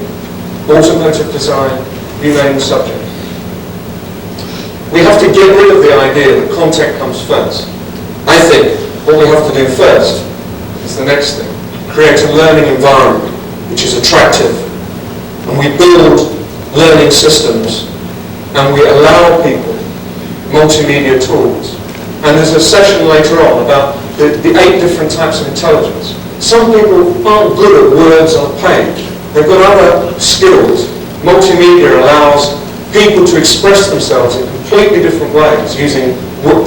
automotive design, you name the subject. We have to get rid of the idea that content comes first. I think what we have to do first is the next thing. Create a learning environment which is attractive. And we build learning systems and we allow people multimedia tools. And there's a session later on about the 8 different types of intelligence. Some people aren't good at words on a page. They've got other skills. Multimedia allows people to express themselves in completely different ways, using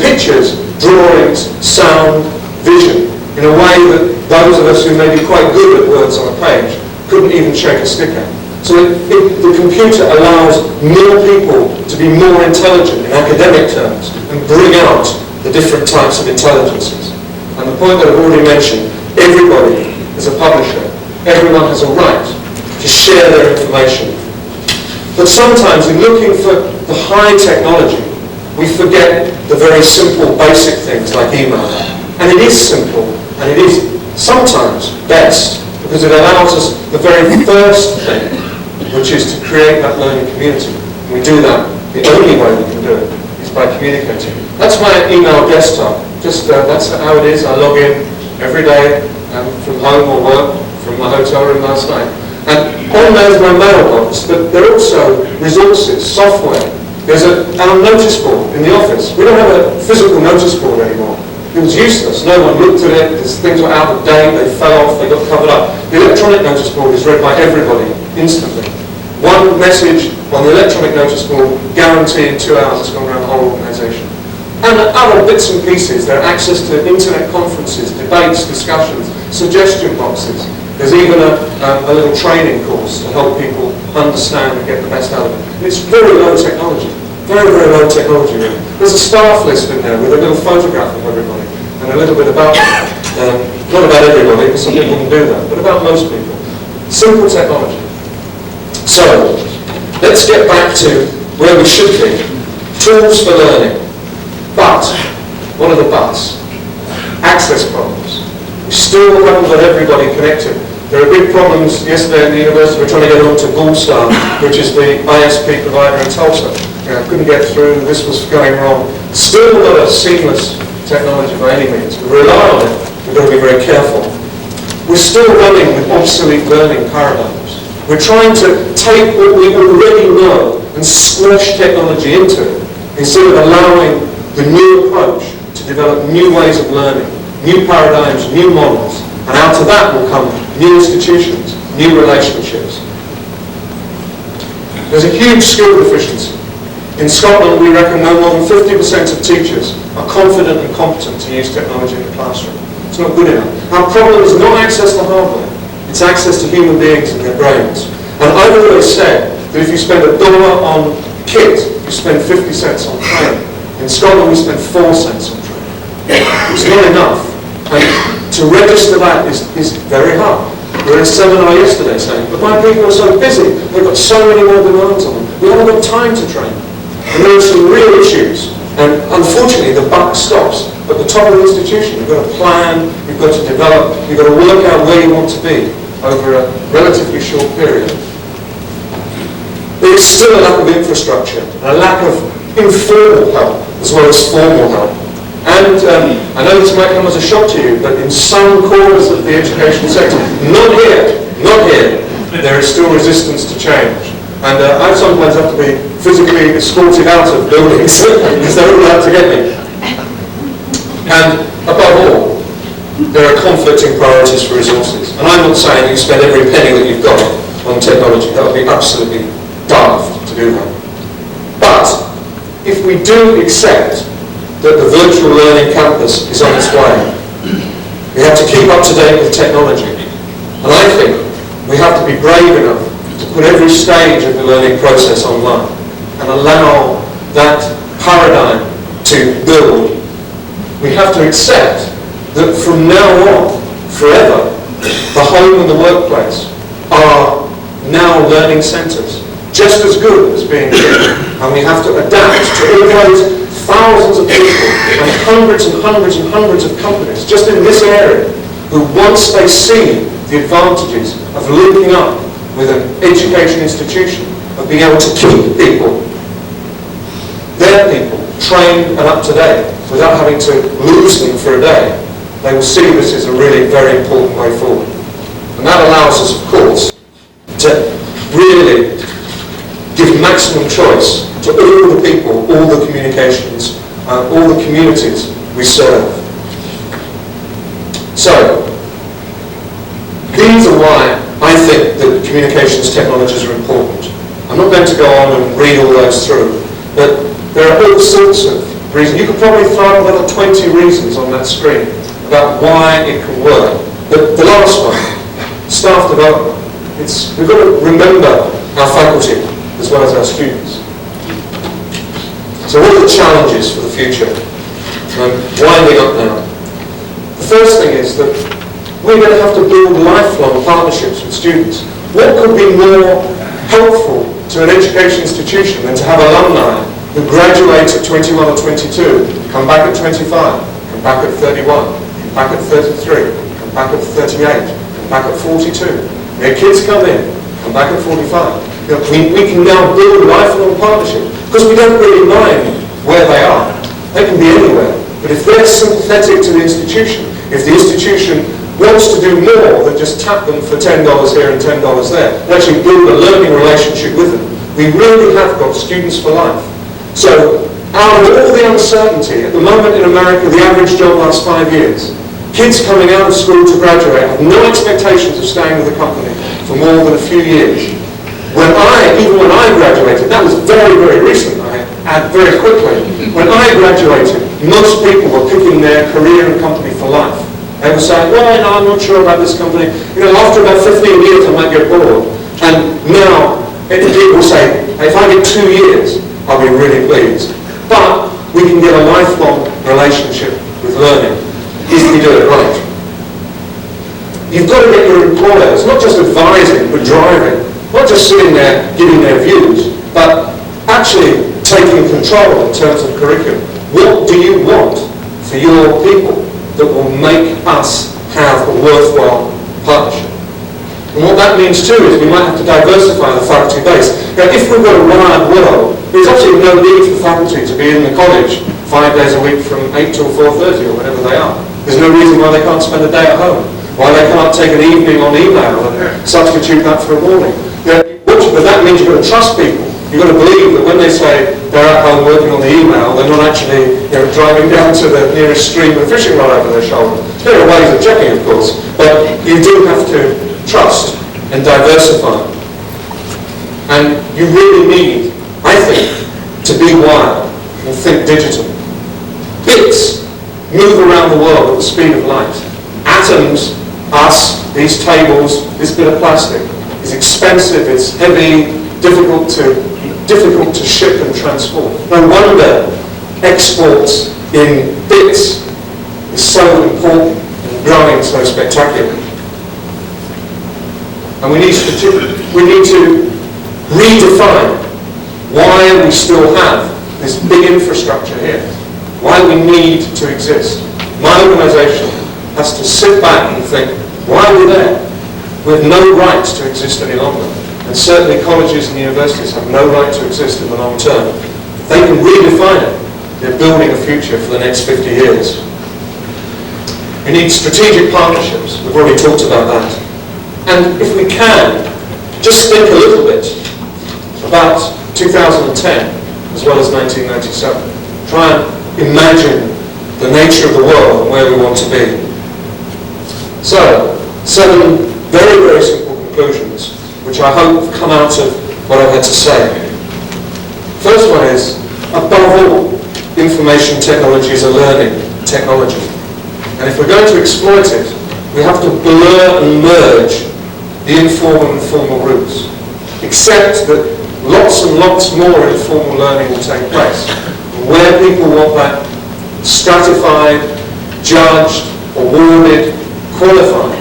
pictures, drawings, sound, vision, in a way that those of us who may be quite good at words on a page couldn't even shake a stick at. So the computer allows more people to be more intelligent in academic terms and bring out the different types of intelligences. And the point that I've already mentioned, everybody is a publisher. Everyone has a right to share their information. But sometimes in looking for the high technology, we forget the very simple basic things like email. And it is simple, and it is sometimes best, because it allows us the very first thing, which is to create that learning community. And we do that, the only way we can do it is by communicating. That's my email desktop. Just that's how it is. I log in every day from home or work, from my hotel room last night. And on there's my mailbox, but there are also resources, software. There's our notice board in the office. We don't have a physical notice board anymore. It was useless. No one looked at it. Things were out of date. They fell off. They got covered up. The electronic notice board is read by everybody instantly. One message on the electronic notice board, guaranteed in 2 hours, it's gone around the whole organisation. And other bits and pieces. There are access to internet conferences, debates, discussions, suggestion boxes. There's even a little training course to help people understand and get the best out of it. It's very low technology. Very, very low technology, really. There's a staff list in there with a little photograph of everybody and a little bit about them. Not about everybody, because some people can do that, but about most people. Simple technology. So, let's get back to where we should be. Tools for learning. But, what are the buts? Access problems. We still haven't got everybody connected. There are big problems. Yesterday at the university we're trying to get on to Bullstar, which is the ISP provider in Tulsa. Couldn't get through, this was going wrong. Still not a seamless technology by any means. We rely on it, we've got to be very careful. We're still running with obsolete learning paradigms. We're trying to take what we already know and squash technology into it, instead of allowing the new approach to develop new ways of learning, new paradigms, new models, and out of that will come new institutions, new relationships. There's a huge skill deficiency. In Scotland, we reckon no more than 50% of teachers are confident and competent to use technology in the classroom. It's not good enough. Our problem is not access to hardware, it's access to human beings and their brains. And I've always said that if you spend $1 on kit, you spend 50 cents on training. In Scotland, we spend 4 cents on training. It's not enough. And to register that is very hard. We were in a seminar yesterday saying, but my people are so busy, they've got so many more demands on them, we haven't got time to train. And there are some real issues. And unfortunately, the buck stops at the top of the institution. You've got to plan, you've got to develop, you've got to work out where you want to be over a relatively short period. There's still a lack of infrastructure, and a lack of informal help as well as formal help. And I know this might come as a shock to you, but in some corners of the education sector, not here, there is still resistance to change. And I sometimes have to be physically escorted out of buildings because they're all out to get me. And above all, there are conflicting priorities for resources. And I'm not saying you spend every penny that you've got on technology. That would be absolutely daft to do that. But if we do accept that the virtual learning campus is on its way, we have to keep up to date with technology. And I think we have to be brave enough to put every stage of the learning process online and allow that paradigm to build. We have to accept that from now on, forever, the home and the workplace are now learning centres, just as good as being here. And we have to adapt to all those thousands of people and hundreds and hundreds and hundreds of companies just in this area who, once they see the advantages of linking up with an education institution, of being able to keep people, their people, trained and up to date without having to lose them for a day, they will see this is a really very important way forward. And that allows us, of course, to really give maximum choice to all the people, all the communications, all the communities we serve. So, these are why I think that communications technologies are important. I'm not going to go on and read all those through, but there are all sorts of reasons. You could probably throw another 20 reasons on that screen about why it can work. But the last one, staff development. We've got to remember our faculty as well as our students. So what are the challenges for the future? I'm winding up now. The first thing is that we're going to have to build lifelong partnerships with students. What could be more helpful to an education institution than to have alumni who graduate at 21 or 22, come back at 25, come back at 31, come back at 33, come back at 38, come back at 42. Their kids come in, come back at 45. You know, we can now build lifelong partnerships because we don't really mind where they are. They can be anywhere. But if they're sympathetic to the institution, if the institution wants to do more than just tap them for $10 here and $10 there, and actually build a learning relationship with them, we really have got students for life. So, out of all the uncertainty, at the moment in America, the average job lasts 5 years. Kids coming out of school to graduate have no expectations of staying with the company for more than a few years. Even when I graduated, that was very, very recent, I add very quickly. When I graduated, most people were picking their career and company for life. They were saying, well, you know, I'm not sure about this company. You know, after about 15 years, I might get bored. And now, people say, if I get 2 years, I'll be really pleased. But we can get a lifelong relationship with learning if we do it right. You've got to get your employers, not just advising, but driving. Not just sitting there giving their views, but actually taking control in terms of curriculum. What do you want for your people that will make us have a worthwhile partnership? And what that means too is we might have to diversify the faculty base. Now, if we've got a wired world, there's absolutely no need for faculty to be in the college 5 days a week from 8 till 4:30 or whatever they are. There's no reason why they can't spend a day at home, why they can't take an evening on email and substitute that for a morning. But that means you've got to trust people. You've got to believe that when they say they're at home working on the email, they're not actually driving down to the nearest stream with a fishing rod over their shoulder. There are ways of checking, of course, but you do have to trust and diversify. And you really need, I think, to be wild and think digital. Bits move around the world at the speed of light. Atoms, us, these tables, this bit of plastic, is expensive, it's heavy, difficult to ship and transport. No wonder exports in bits is so important and growing so spectacularly. And we need to redefine why we still have this big infrastructure here, why we need to exist. My organisation has to sit back and think, why are we there? We have no right to exist any longer. And certainly colleges and universities have no right to exist in the long term. If they can redefine it, they're building a future for the next 50 years. We need strategic partnerships. We've already talked about that. And if we can, just think a little bit about 2010 as well as 1997. Try and imagine the nature of the world and where we want to be. So, 7 very, very simple conclusions, which I hope come out of what I've had to say. First one is, above all, information technology is a learning technology. And if we're going to exploit it, we have to blur and merge the informal and formal routes. Accept that lots and lots more informal learning will take place. Where people want that stratified, judged, awarded, qualified,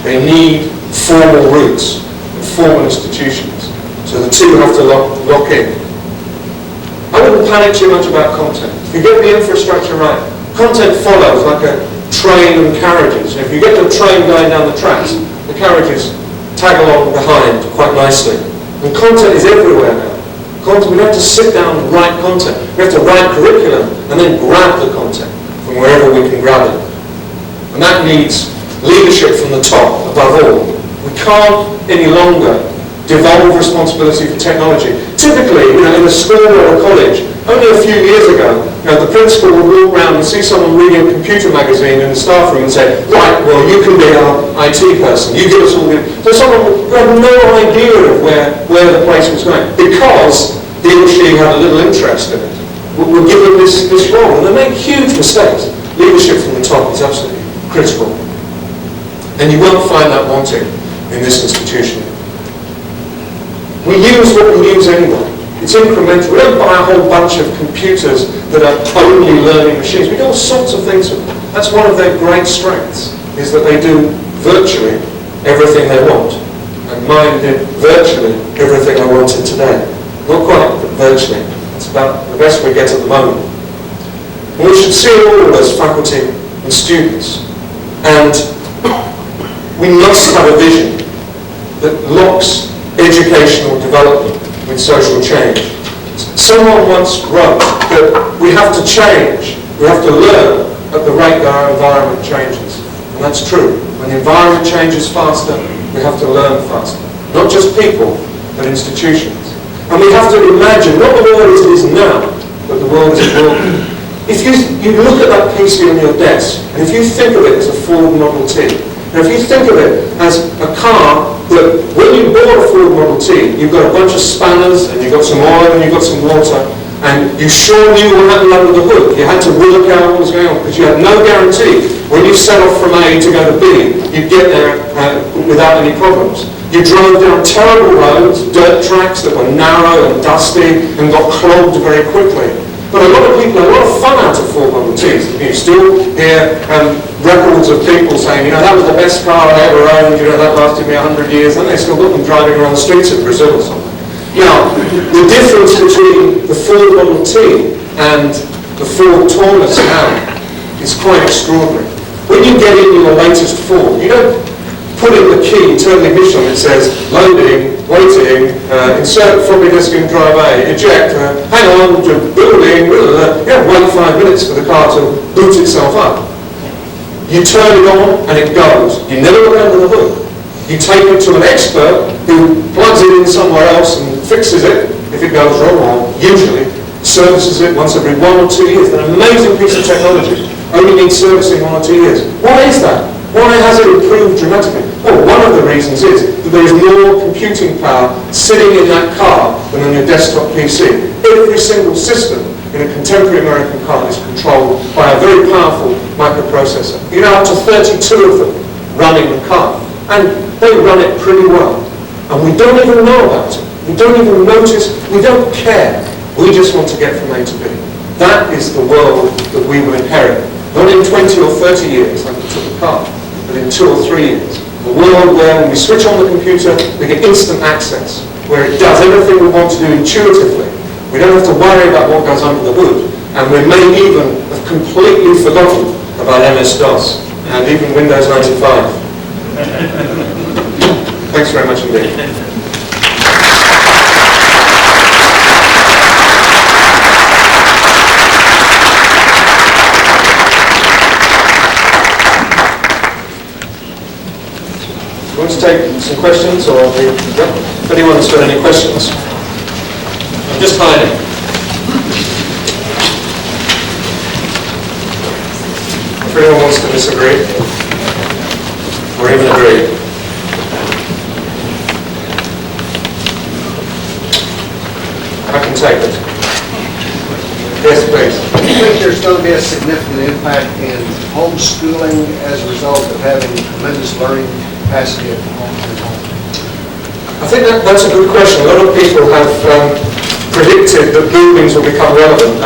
they need formal routes and formal institutions. So the two have to lock in. I wouldn't panic too much about content. If you get the infrastructure right, content follows like a train and carriages. If you get the train going down the tracks, the carriages tag along behind quite nicely. And content is everywhere now. We have to sit down and write content. We have to write curriculum and then grab the content from wherever we can grab it. And that needs leadership from the top, above all. We can't any longer devolve responsibility for technology. Typically, in a school or a college, only a few years ago, the principal would walk around and see someone reading a computer magazine in the staff room and say, right, well, you can be our IT person, you give us all the... So someone who had no idea of where the place was going, because he or she had a little interest in it, would give them this role, and they make huge mistakes. Leadership from the top is absolutely critical. And you won't find that wanting in this institution. We use what we use anyway. It's incremental. We don't buy a whole bunch of computers that are only learning machines. We do all sorts of things with them. That's one of their great strengths, is that they do virtually everything they want. And mine did virtually everything I wanted today. Not quite, but virtually. It's about the best we get at the moment. And we should see it all as faculty and students. And we must have a vision that locks educational development with social change. Someone once wrote that we have to change, we have to learn at the rate that our environment changes. And that's true. When the environment changes faster, we have to learn faster. Not just people, but institutions. And we have to imagine, not the world as it is now, but the world as it will be. If you look at that PC on your desk, and if you think of it as a Ford Model T, and if you think of it as a car that when you bought a Ford Model T, you've got a bunch of spanners, and you've got some oil, and you've got some water, and you sure knew what happened under the hood. You had to work out what was going on, because you had no guarantee when you set off from A to go to B, you'd get there without any problems. You drove down terrible roads, dirt tracks that were narrow and dusty, and got clogged very quickly. But a lot of people had a lot of fun out of Ford Model Ts. You still hear records of people saying, that was the best car I ever owned, that lasted me 100 years, and they still got them driving around the streets of Brazil or something. Now, the difference between the Ford Model T and the Ford Taurus now is quite extraordinary. When you get in your latest Ford, you don't put in the key, turn the ignition on, it says, loading, waiting, insert floppy disk in drive A, eject, hang on to building, wait 5 minutes for the car to boot itself up. You turn it on and it goes. You never look under the hood. You take it to an expert who plugs it in somewhere else and fixes it if it goes wrong, or usually services it once every 1 or 2 years. An amazing piece of technology. Only needs servicing 1 or 2 years. Why is that? Why has it improved dramatically? Well, one of the reasons is that there is more computing power sitting in that car than on your desktop PC. Every single system in a contemporary American car is controlled by a very powerful microprocessor. You know, up to 32 of them running the car. And they run it pretty well. And we don't even know about it. We don't even notice. We don't care. We just want to get from A to B. That is the world that we will inherit. Not in 20 or 30 years, like we took the car, but in 2 or 3 years. A world where when we switch on the computer, we get instant access, where it does everything we want to do intuitively. We don't have to worry about what goes under the hood, and we may even have completely forgotten about MS-DOS and even Windows 95. Thanks very much indeed. Want to take some questions, or if anyone has got any questions? I'm just hiding. If anyone wants to disagree, or even agree. I can take it. Yes, please. Do you think there's going to be a significant impact in homeschooling as a result of having tremendous learning capacity at home? I think that's a good question. A lot of people have predicted that buildings will become relevant.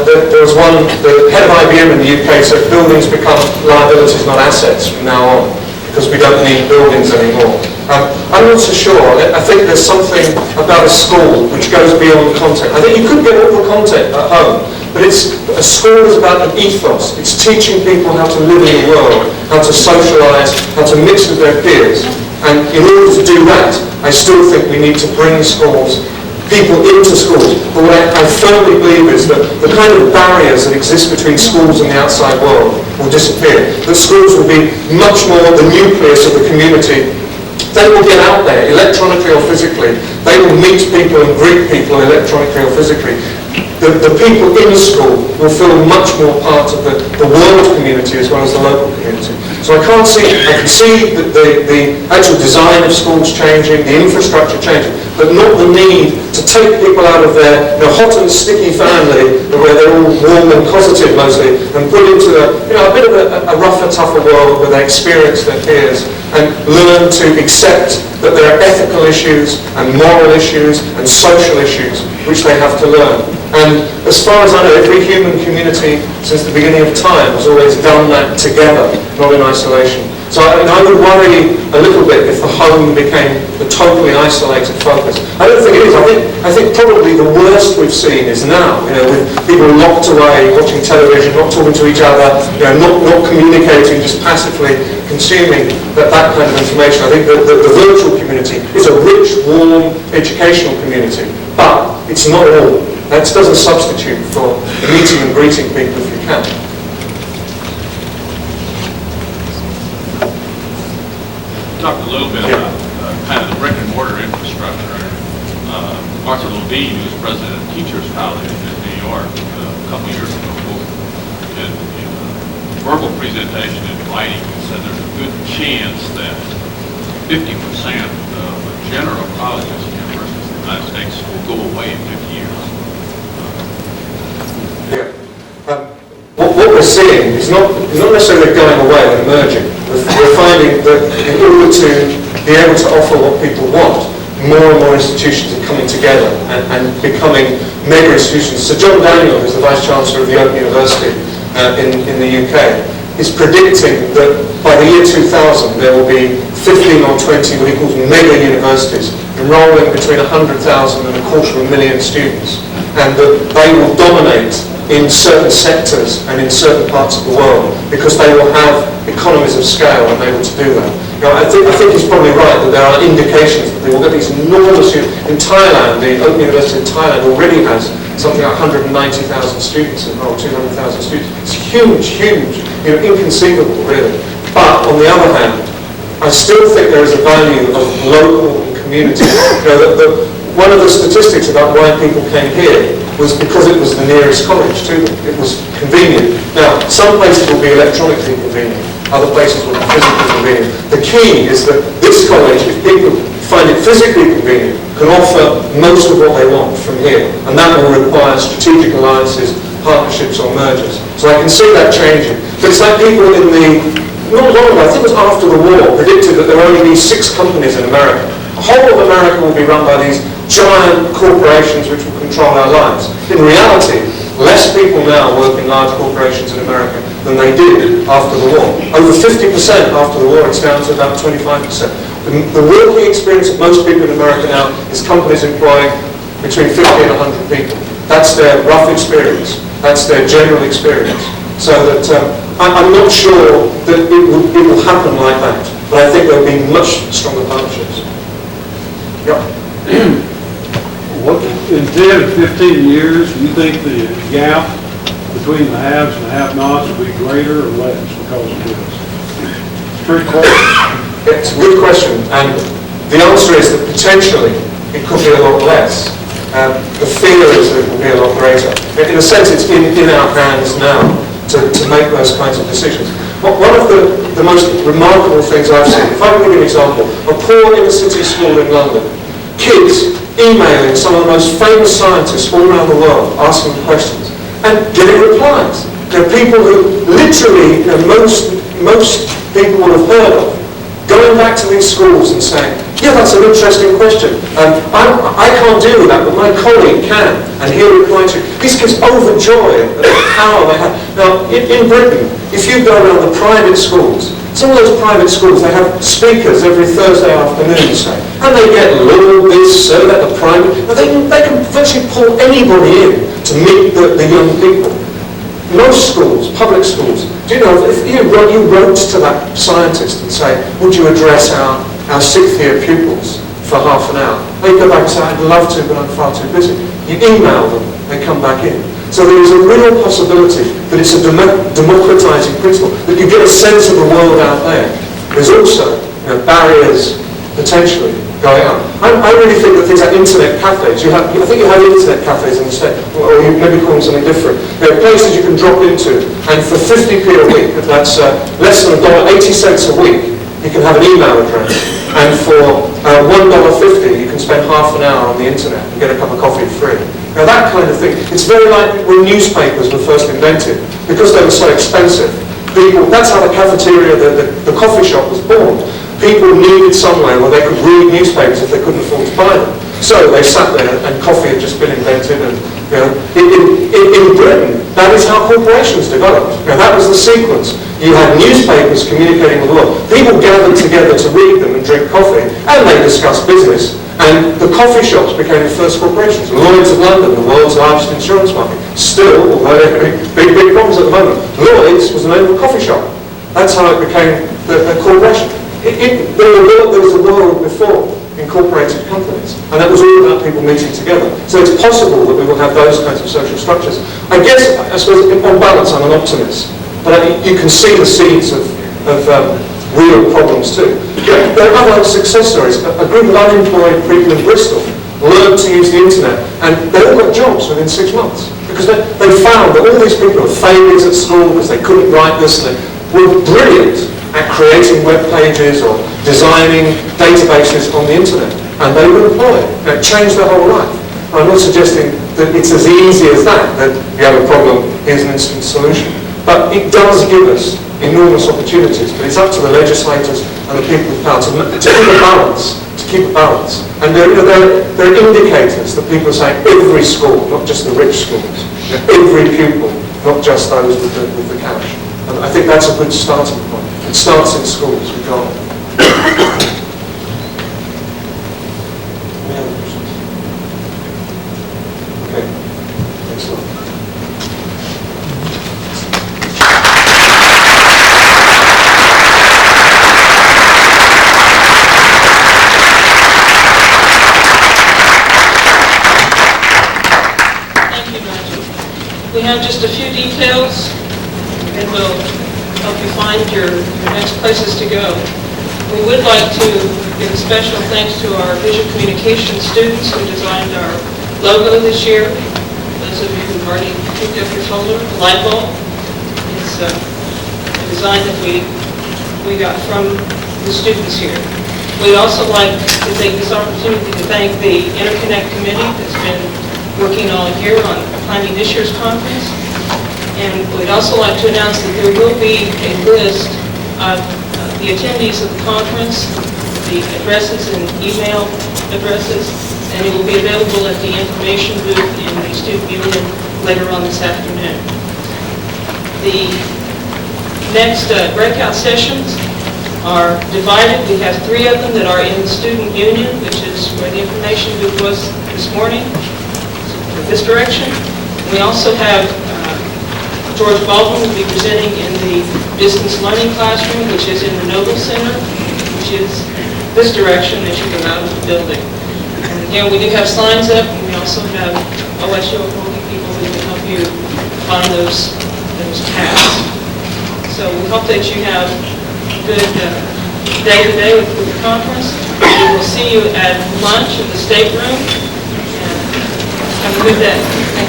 There was one, the head of IBM in the UK said buildings become liabilities, not assets from now on, because we don't need buildings anymore. I'm not so sure. I think there's something about a school which goes beyond content. I think you could get all the content at home, but a school is about an ethos. It's teaching people how to live in the world, how to socialise, how to mix with their peers. And in order to do that, I still think we need to bring people into schools. But what I firmly believe is that the kind of barriers that exist between schools and the outside world will disappear. That schools will be much more the nucleus of the community. They will get out there, electronically or physically. They will meet people and greet people electronically or physically. The people in school will feel much more part of the world community as well as the local community. So I can see the actual design of schools changing, the infrastructure changing, but not the need to take people out of their hot and sticky family, where they're all warm and cosseted mostly, and put into a bit of a rougher, tougher world where they experience their peers and learn to accept that there are ethical issues and moral issues and social issues which they have to learn. And as far as I know, every human community since the beginning of time has always done that together, not in isolation. So I would worry a little bit if the home became the totally isolated focus. I don't think it is. I think probably the worst we've seen is now, with people locked away, watching television, not talking to each other, not communicating, just passively consuming that kind of information. I think that the virtual community is a rich, warm, educational community, but it's not all. That doesn't substitute for meeting and greeting people if you can. Talk a little bit about kind of the brick and mortar infrastructure. Arthur Levine, who was president of Teachers College in New York a couple years ago, in a verbal presentation in writing, said there's a good chance that 50% of the general colleges and universities in the United States will go away in 50 years. What we're seeing is not necessarily going away or emerging. We're finding that in order to be able to offer what people want, more and more institutions are coming together and becoming mega institutions. So John Daniel, who's the Vice Chancellor of the Open University in the UK, is predicting that by the year 2000 there will be 15 or 20 what he calls mega universities enrolling between 100,000 and 250,000 students, and that they will dominate in certain sectors and in certain parts of the world because they will have economies of scale and able to do that. I think he's probably right that there are indications that they will get these enormous. In Thailand, the Open University in Thailand already has something like 190,000 students enrolled, 200,000 students. It's huge, inconceivable, really. But on the other hand, I still think there is a value of local and community. One of the statistics about why people came here was because it was the nearest college to them. It was convenient. Now, some places will be electronically convenient, other places will be physically convenient. The key is that this college, if people find it physically convenient, can offer most of what they want from here, and that will require strategic alliances, partnerships or mergers. So I can see that changing. But it's like people in not long ago, I think it was after the war, predicted that there were only these 6 companies in America. The whole of America will be run by these giant corporations which will control our lives. In reality, less people now work in large corporations in America than they did after the war. Over 50% after the war, it's down to about 25%. The working experience of most people in America now is companies employing between 50 and 100 people. That's their rough experience. That's their general experience. So that I'm not sure that it will happen like that, but I think there will be much stronger partnerships. Yeah. In 10 or 15 years, do you think the gap between the haves and the have-nots will be greater or less because of this? Trick question. It's a good question, and the answer is that potentially it could be a lot less. The fear is that it will be a lot greater. In a sense, it's in our hands now to make those kinds of decisions. One of the most remarkable things I've seen, if I can give you an example, a poor inner-city school in London, kids emailing some of the most famous scientists all around the world, asking questions, and getting replies. There are people who literally, most people will have heard of, going back to these schools and saying, yeah, that's an interesting question. I can't deal with that, but my colleague can, and he'll reply to you. These kids overjoyed at the power they have. Now, in Britain, if you go around the private schools, some of those private schools, they have speakers every Thursday afternoon, say, and they get law, this, so that, the private, but they can virtually pull anybody in to meet the young people. Most schools, public schools, do you know, if you wrote to that scientist and say, would you address our 6th year pupils for half an hour? They go back and say, I'd love to, but I'm far too busy. You email them, they come back in. So there is a real possibility that it's a democratizing principle, that you get a sense of the world out there. There's also barriers potentially going on. I really think that things like internet cafes, I think you have internet cafes in the state, or you maybe call them something different. There are places you can drop into, and for 50p a week, that's less than $1.80 a week, you can have an email address. And for $1.50, you can spend half an hour on the internet and get a cup of coffee free. Now that kind of thing, it's very like when newspapers were first invented. Because they were so expensive, that's how the cafeteria, the coffee shop was born. People needed somewhere where they could read newspapers if they couldn't afford to buy them. So they sat there, and coffee had just been invented. And in Britain, that is how corporations developed. Now that was the sequence. You had newspapers communicating with the world. People gathered together to read them and drink coffee, and they discussed business. And the coffee shops became the first corporations. Lloyd's of London, the world's largest insurance market. Still, although they're having big problems at the moment, Lloyd's was the name of a coffee shop. That's how it became a corporation. There was a world before incorporated companies, and that was all about people meeting together. So it's possible that we will have those kinds of social structures. I suppose, on balance, I'm an optimist, but you can see the seeds of real problems too. There are other success stories. A group of unemployed people in Bristol learned to use the internet, and they all got jobs within 6 months because they found that all these people were failures at school because they couldn't write this, and they were brilliant at creating web pages or designing databases on the internet, and they were employed. It changed their whole life. I'm not suggesting that it's as easy as that you have a problem, here's an instant solution. But it does give us enormous opportunities, but it's up to the legislators and the people with power to keep a balance. And there are indicators that people are saying every school, not just the rich schools, every pupil, not just those with the cash. And I think that's a good starting point. It starts in schools. We can't. Okay. Excellent. We have just a few details, and we'll help you find your next places to go. We would like to give a special thanks to our visual communication students who designed our logo this year. Those of you who've already picked up your folder, the light bulb. It's a design that we got from the students here. We'd also like to take this opportunity to thank the InterConnect committee that's been working all year on planning this year's conference. And we'd also like to announce that there will be a list of the attendees of the conference, the addresses and email addresses, and it will be available at the information booth in the student union later on this afternoon. The next breakout sessions are divided. We have 3 of them that are in the student union, which is where the information booth was this morning, this direction. We also have George Baldwin will be presenting in the distance learning classroom, which is in the Noble Center, which is this direction as you go out of the building. And again, we do have signs up, and we also have OSU Okmulgee people who can help you find those paths. So we hope that you have a good day today with the conference. We will see you at lunch in the stateroom. And have a good day. Thank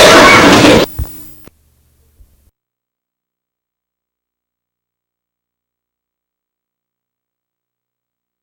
you.